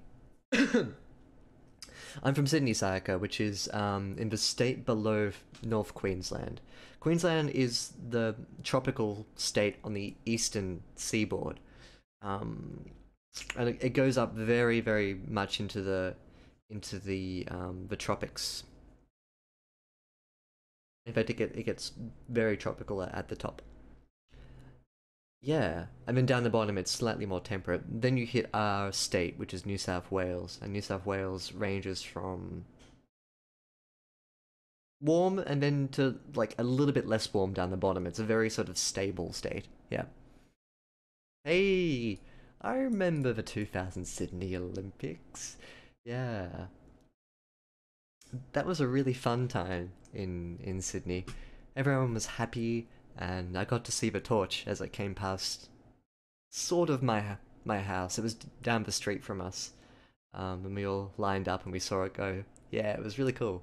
I'm from Sydney, Sayaka, which is in the state below North Queensland. Queensland is the tropical state on the eastern seaboard, um, and it goes up very much into the tropics. In fact, it gets very tropical at the top. Yeah, and then down the bottom it's slightly more temperate. Then you hit our state, which is New South Wales, and New South Wales ranges from warm and then to like a little bit less warm down the bottom. It's a very sort of stable state. Yeah. Hey, I remember the 2000 Sydney Olympics. Yeah. That was a really fun time in Sydney. Everyone was happy and I got to see the torch as it came past sort of my house. It was down the street from us. And we all lined up and we saw it go. Yeah, it was really cool.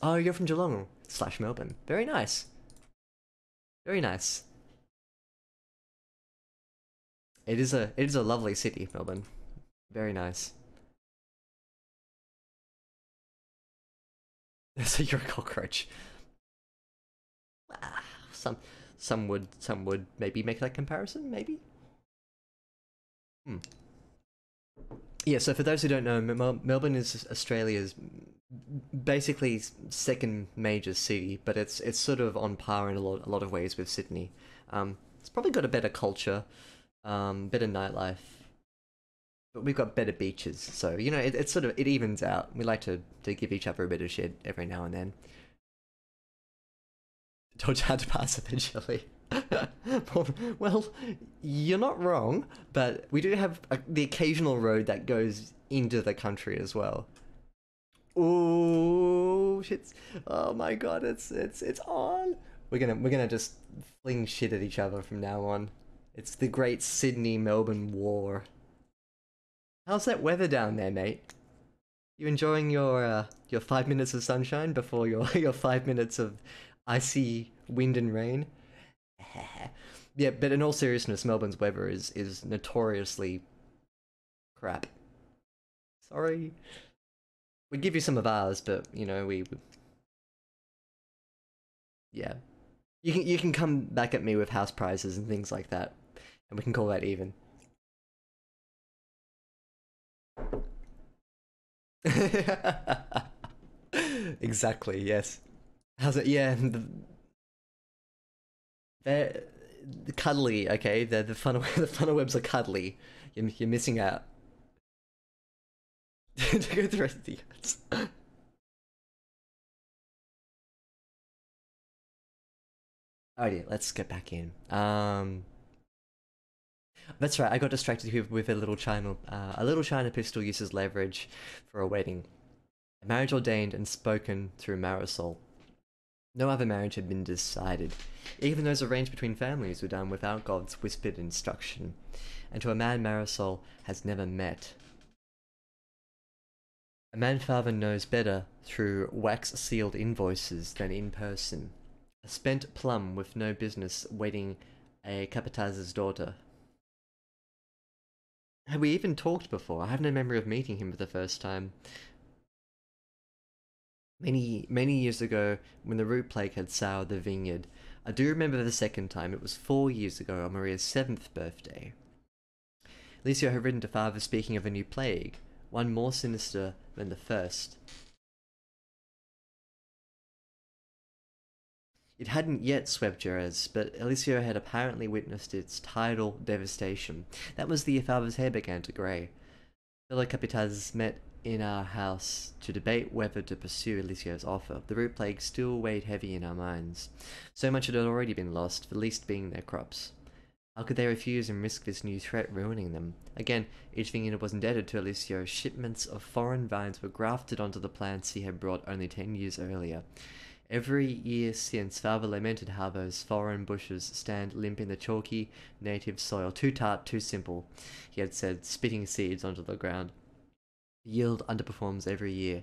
Oh, you're from Geelong slash Melbourne. Very nice. Very nice. It is a lovely city, Melbourne. Very nice. So you're a cockroach. Ah, some would maybe make that comparison. Maybe. Hmm. Yeah. So for those who don't know, Melbourne is Australia's basically second major city, but it's sort of on par in a lot of ways with Sydney. It's probably got a better culture, better nightlife, but we've got better beaches. So you know, it's sort of it evens out. We like to give each other a bit of shit every now and then. Dodge had to pass eventually. Well, you're not wrong, but we do have the occasional road that goes into the country as well. Oh shit! Oh my god, it's on. We're gonna just fling shit at each other from now on. It's the Great Sydney Melbourne War. How's that weather down there, mate? You enjoying your 5 minutes of sunshine before your your 5 minutes of icy wind and rain? Yeah, but in all seriousness, Melbourne's weather is notoriously crap. Sorry, we'd give you some of ours, but you know yeah. You can come back at me with house prices and things like that, and we can call that even. Exactly. Yes. How's it? Yeah. They're cuddly. Okay. The funnel the funnel webs are cuddly. You're missing out. To go through the ads. Alrighty, let's get back in. That's right. I got distracted with a little China. A little China pistol uses leverage for a wedding. A marriage ordained and spoken through Marisol. No other marriage had been decided. Even those arranged between families were done without God's whispered instruction. And to a man Marisol has never met. A man father knows better through wax-sealed invoices than in person. A spent plum with no business waiting a capataz's daughter. Had we even talked before? I have no memory of meeting him for the first time. Many years ago, when the root plague had soured the vineyard. I do remember the second time. It was 4 years ago on Maria's 7th birthday. Alicia had written to father speaking of a new plague, one more sinister than the first. It hadn't yet swept Jerez, but Alicia had apparently witnessed its tidal devastation. That was the year father's hair began to grey. Fellow Capitaz met in our house to debate whether to pursue Alicia's offer. The root plague still weighed heavy in our minds. So much had already been lost, the least being their crops. How could they refuse and risk this new threat ruining them? Again, each vineyard was indebted to Alicia. Shipments of foreign vines were grafted onto the plants he had brought only 10 years earlier. Every year since, father lamented how those foreign bushes stand limp in the chalky native soil. Too tart, too simple, he had said, spitting seeds onto the ground. The yield underperforms every year.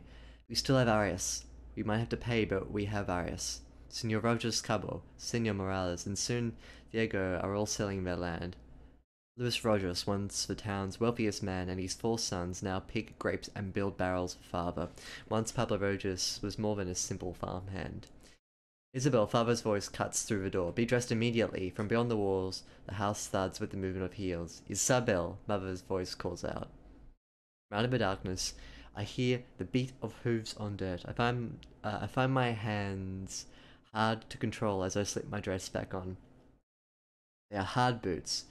We still have Arias. We might have to pay, but we have Arias. Senor Rogers Cabo, Senor Morales, and soon Diego are all selling their land. Luis Rogers, once the town's wealthiest man, and his 4 sons now pick grapes and build barrels for father. Once Pablo Rogers was more than a simple farmhand. Isabel, father's voice cuts through the door. Be dressed immediately. From beyond the walls, the house thuds with the movement of heels. Isabel, mother's voice calls out. Out of the darkness, I hear the beat of hooves on dirt. I find my hands hard to control as I slip my dress back on. They are hard boots,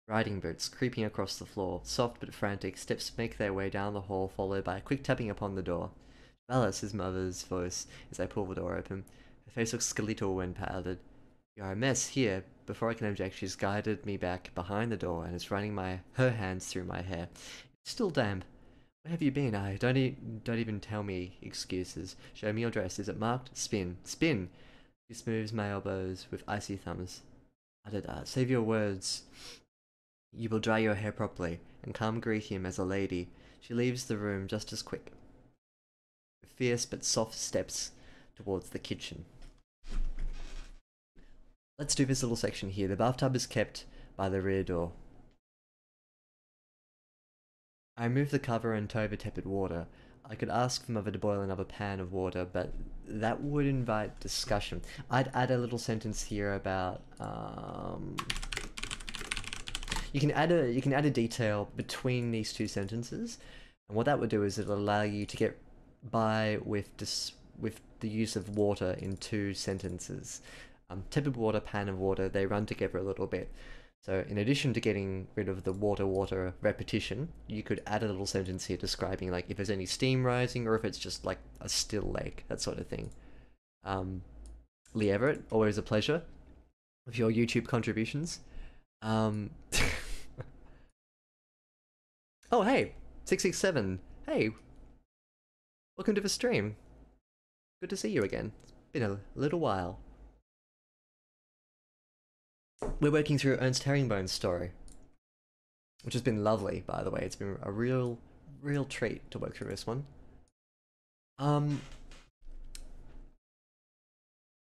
riding boots, creeping across the floor. Soft but frantic steps make their way down the hall, followed by a quick tapping upon the door. Alice, his mother's voice, as I pull the door open. Her face looks skeletal and pallid. You are a mess here. Before I can object, she's guided me back behind the door and is running her hands through my hair. It's still damp. Where have you been? Don't even tell me excuses. Show me your dress. Is it marked? Spin. Spin! She smooths my elbows with icy thumbs. Save your words. You will dry your hair properly, and come greet him as a lady. She leaves the room just as quick. With fierce but soft steps towards the kitchen. Let's do this little section here. The bathtub is kept by the rear door. I remove the cover and tow the tepid water. I could ask for mother to boil another pan of water, but that would invite discussion. I'd add a little sentence here about you can add a detail between these two sentences, and what that would do is it'll allow you to get by with the use of water in 2 sentences. Tepid water, pan of water, they run together a little bit. So in addition to getting rid of the water repetition, you could add a little sentence here describing like if there's any steam rising or if it's just like a still lake, that sort of thing. Lee Everett, always a pleasure with your YouTube contributions. Oh hey, 667. Hey, Welcome to the stream. Good to see you again. It's been a little while. We're working through Ernst Herringbone's story, which has been lovely, by the way. It's been a real treat to work through this one.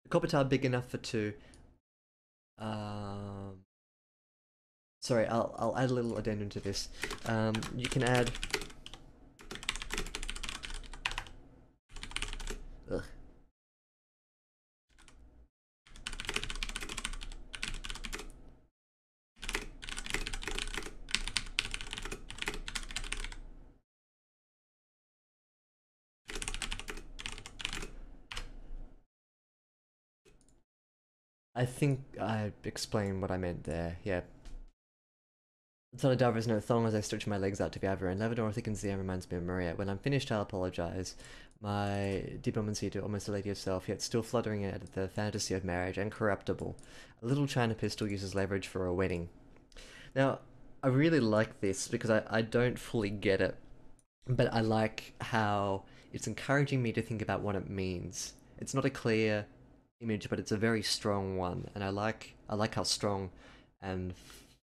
Kopitar big enough for two. Sorry, I'll add a little addendum to this. You can add. Ugh. I think I explained what I meant there, yeah. Solidar is no thong as I stretch my legs out to the other end. Lavador thickens the air, reminds me of Maria. When I'm finished, I'll apologize. My diplomacy to almost a lady of self, yet still fluttering at the fantasy of marriage, and corruptible. A little China pistol uses leverage for a wedding. Now, I really like this because I don't fully get it, but I like how it's encouraging me to think about what it means. It's not a clear image, but it's a very strong one, and I like how strong and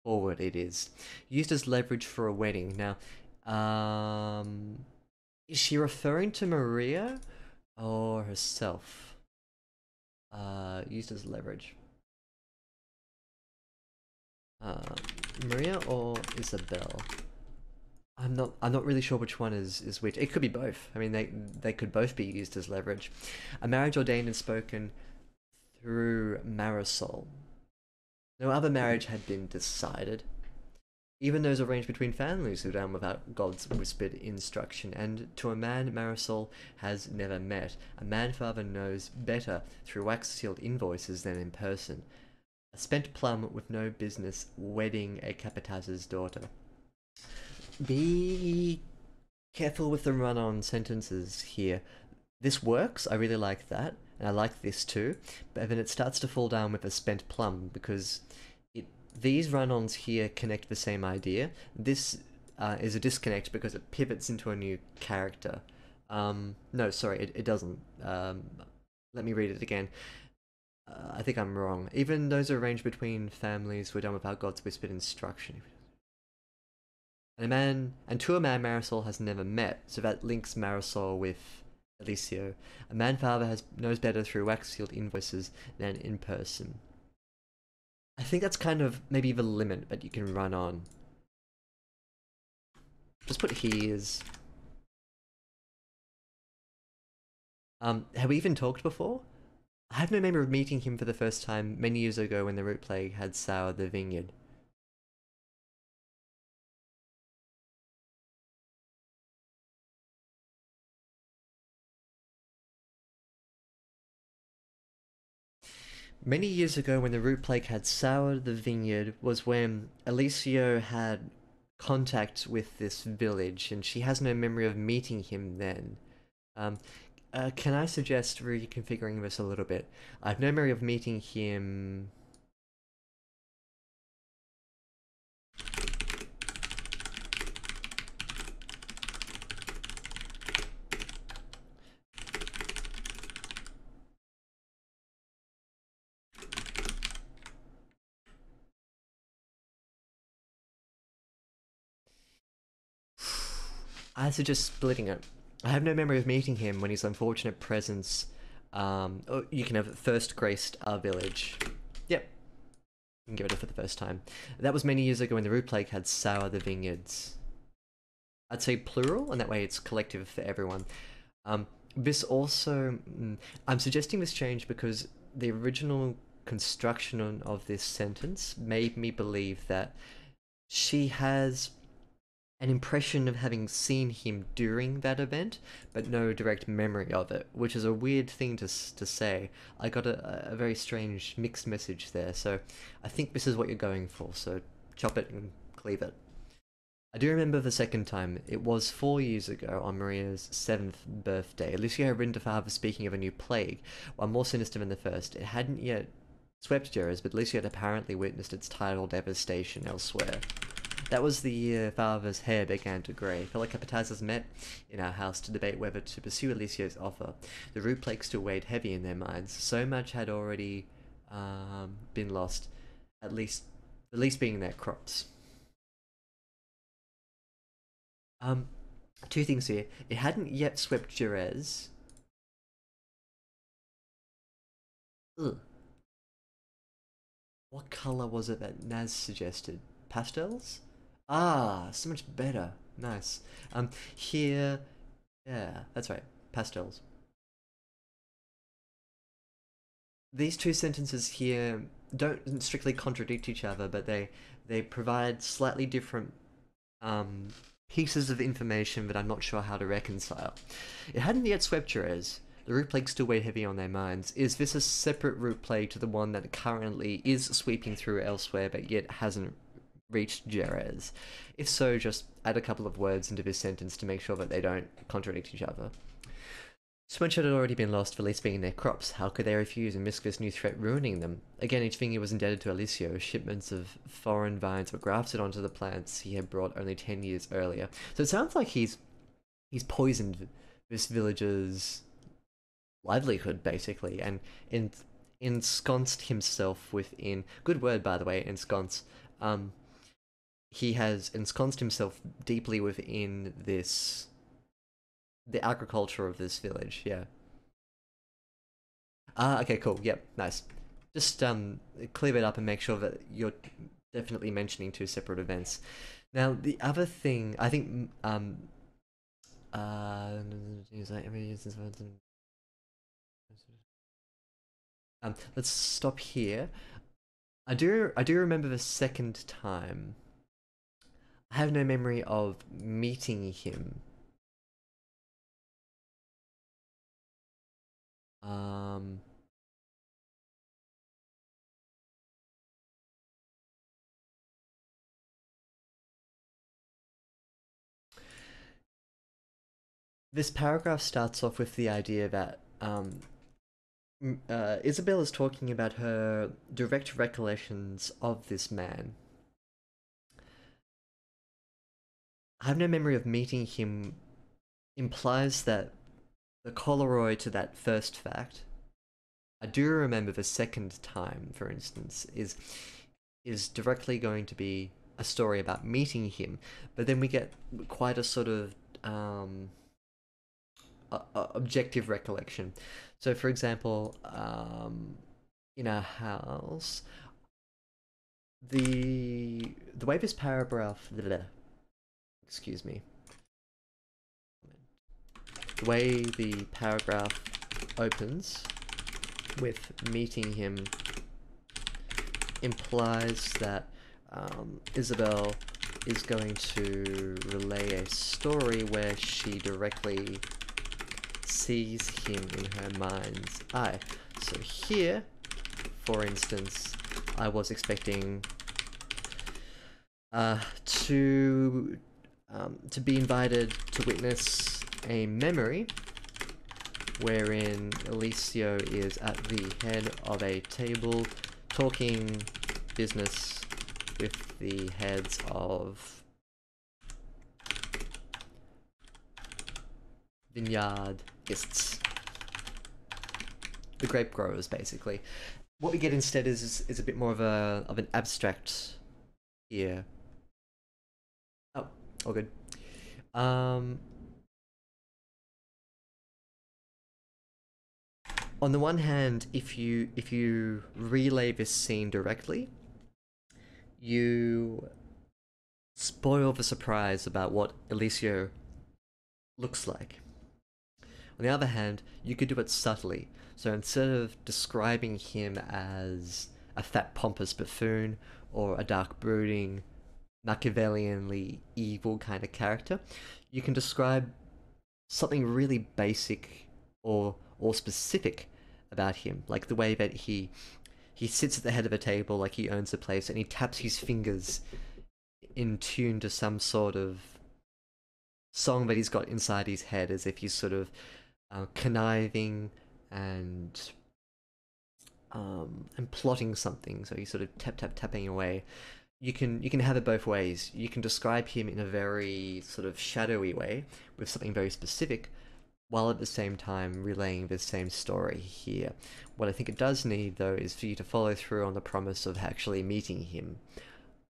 forward it is. Used as leverage for a wedding. Now, is she referring to Maria or herself? Used as leverage. Maria or Isabel? I'm not really sure which one is which. It could be both. I mean, they could both be used as leverage. A marriage ordained and spoken through Marisol. No other marriage had been decided. Even those arranged between families who down without God's whispered instruction, and to a man Marisol has never met. A man-father knows better through wax-sealed invoices than in person. A spent plum with no business wedding a capataz's daughter. Be careful with the run-on sentences here. This works, I really like that, and I like this too, but then it starts to fall down with a spent plum, because these run-ons here connect the same idea. This is a disconnect because it pivots into a new character. No, sorry, it doesn't. Let me read it again. I think I'm wrong. Even those arranged between families were done without God's whispered instruction. And to a man Marisol has never met, so that links Marisol with Alicio. A man-father knows better through wax-sealed invoices than in person. I think that's kind of maybe the limit that you can run on. Just put here's. Have we even talked before? I have no memory of meeting him for the first time many years ago when the root plague had soured the vineyard. Many years ago when the root plague had soured the vineyard was when Alicio had contact with this village, and she has no memory of meeting him then. Can I suggest reconfiguring this a little bit? I have no memory of meeting him. I suggest splitting it. I have no memory of meeting him when his unfortunate presence. Oh, you can have first graced our village. Yep. You can give it a for the first time. That was many years ago when the root plague had soured the vineyards. I'd say plural, and that way it's collective for everyone. This also... I'm suggesting this change because the original construction of this sentence made me believe that she has an impression of having seen him during that event, but no direct memory of it, which is a weird thing to say. I got a very strange mixed message there, so I think this is what you're going for, so chop it and cleave it. I do remember the second time. It was 4 years ago on Maria's 7th birthday. Alicia had written to father speaking of a new plague, one more sinister than the first. It hadn't yet swept Jerez, but Alicia had apparently witnessed its tidal devastation elsewhere. That was the year father's hair began to grey. Fellow capitazers met in our house to debate whether to pursue Alessio's offer. The root plague still weighed heavy in their minds. So much had already been lost, at least being their crops. Um, Two things here. It hadn't yet swept Jerez. Ugh. What colour was it that Naz suggested? Pastels? Ah, so much better. Nice. Here, yeah, that's right. Pastels. These two sentences here don't strictly contradict each other, but they provide slightly different um, pieces of information that I'm not sure how to reconcile. It hadn't yet swept Jerez. The root plague still weighed heavy on their minds. Is this a separate root plague to the one that currently is sweeping through elsewhere but yet hasn't reached Jerez? If so, just add a couple of words into this sentence to make sure that they don't contradict each other. So much had already been lost for least being their crops. How could they refuse and risk this new threat ruining them? Again, each thing he was indebted to Alessio. Shipments of foreign vines were grafted onto the plants he had brought only 10 years earlier. So it sounds like he's poisoned this village's livelihood, basically, and ensconced himself within... Good word, by the way, ensconce. He has ensconced himself deeply within the agriculture of this village, yeah. Ah, okay, cool, yep, nice. Just clear it up and make sure that you're definitely mentioning two separate events. Now, the other thing, I think, let's stop here. I do remember the second time. I have no memory of meeting him. Um, this paragraph starts off with the idea that Isabel is talking about her direct recollections of this man. I have no memory of meeting him implies that the corollary to that first fact. I do remember the second time, for instance, is directly going to be a story about meeting him, but then we get quite a sort of objective recollection. So, for example, in our house, the way this paragraph, excuse me, the way the paragraph opens with meeting him implies that Isabel is going to relay a story where she directly sees him in her mind's eye. So here, for instance, I was expecting to be invited to witness a memory wherein Alessio is at the head of a table talking business with the heads of vineyardists, the grape growers, basically. What we get instead is a bit more of an abstract here. Oh, all good. On the one hand, if you relay this scene directly, you spoil the surprise about what Alessio looks like. On the other hand, you could do it subtly. So instead of describing him as a fat pompous buffoon or a dark brooding, Machiavellianly evil kind of character, you can describe something really basic or specific about him, like the way that he sits at the head of a table like he owns the place and he taps his fingers in tune to some sort of song that he's got inside his head, as if he's sort of conniving and plotting something. So he's sort of tapping away. you can have it both ways. You can describe him in a very sort of shadowy way with something very specific, while at the same time relaying the same story here. What I think it does need, though, is for you to follow through on the promise of actually meeting him.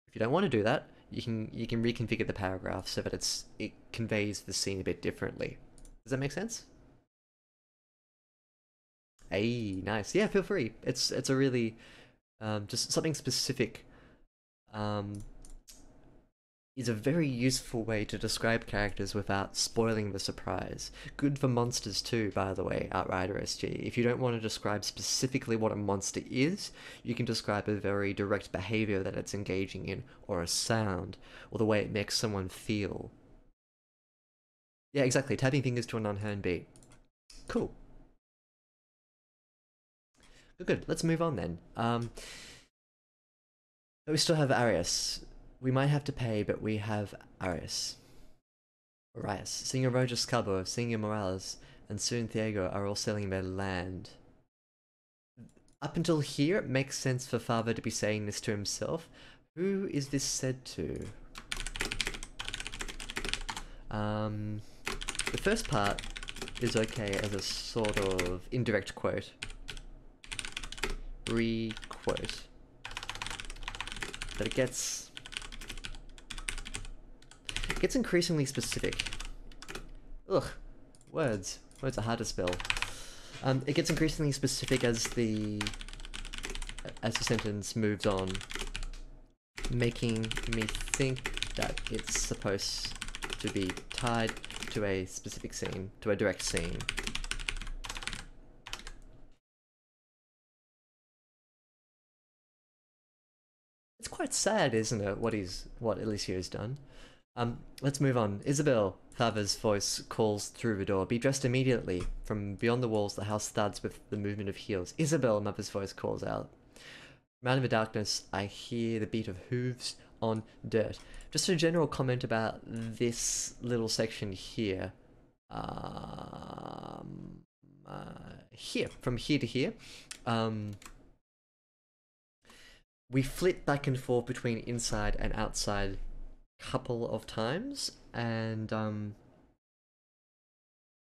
If you don't want to do that, you can reconfigure the paragraph so that it conveys the scene a bit differently. Does that make sense? Hey, nice. Yeah, feel free. It's a really just something specific um, is a very useful way to describe characters without spoiling the surprise. Good for monsters too, by the way, Outrider SG. If you don't want to describe specifically what a monster is, you can describe a very direct behavior that it's engaging in, or a sound, or the way it makes someone feel. Yeah, exactly. Tapping fingers to an unheard beat. Cool. Good, good. Let's move on then. But we still have Arius. We might have to pay, but we have Arius. Arius. Senor Rojas Calvo, Senor Morales, and soon Thiago are all selling their land. Up until here, it makes sense for Father to be saying this to himself. Who is this said to? The first part is okay as a sort of indirect quote. Re-quote. But it gets increasingly specific. Ugh, words. Words are hard to spell. It gets increasingly specific as the sentence moves on, making me think that it's supposed to be tied to a specific scene, to a direct scene. It's quite sad, isn't it, what Elisir's done? Let's move on. Isabel, Father's voice calls through the door. Be dressed immediately. From beyond the walls, the house thuds with the movement of heels. Isabel, Mother's voice calls out. From out of the darkness, I hear the beat of hooves on dirt. Just a general comment about this little section here. Here, from here to here. We flit back and forth between inside and outside a couple of times, and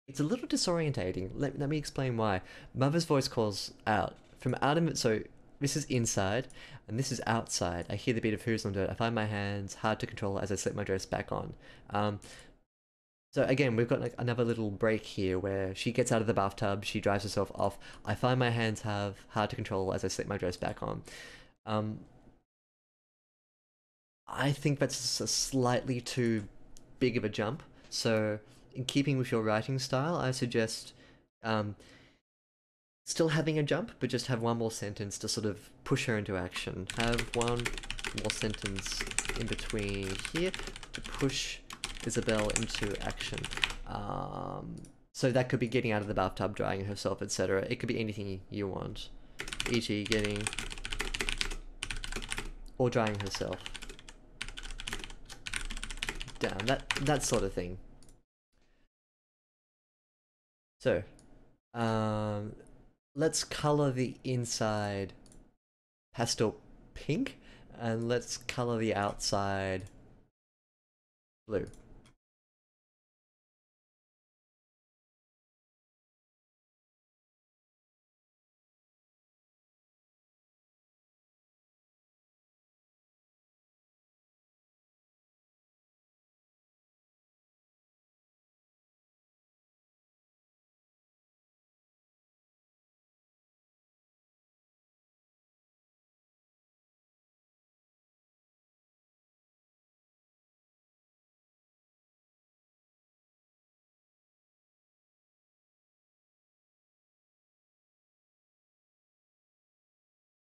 it's a little disorientating. Let me explain why. Mother's voice calls out. From out of it, so this is inside, and this is outside. I hear the beat of hooves on dirt. I find my hands hard to control as I slip my dress back on. So again, we've got like another little break here where she gets out of the bathtub, she drives herself off. I find my hands hard to control as I slip my dress back on. I think that's a slightly too big of a jump. So, in keeping with your writing style, I suggest still having a jump, but just have one more sentence to sort of push her into action. Have one more sentence in between here to push Isabel into action. So that could be getting out of the bathtub, drying herself, etc. It could be anything you want. E.g. getting... or drying herself. Down, that sort of thing. So, let's color the inside pastel pink, and let's color the outside blue.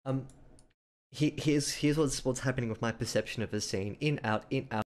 Um, here's what's happening with my perception of the scene. In out, in out.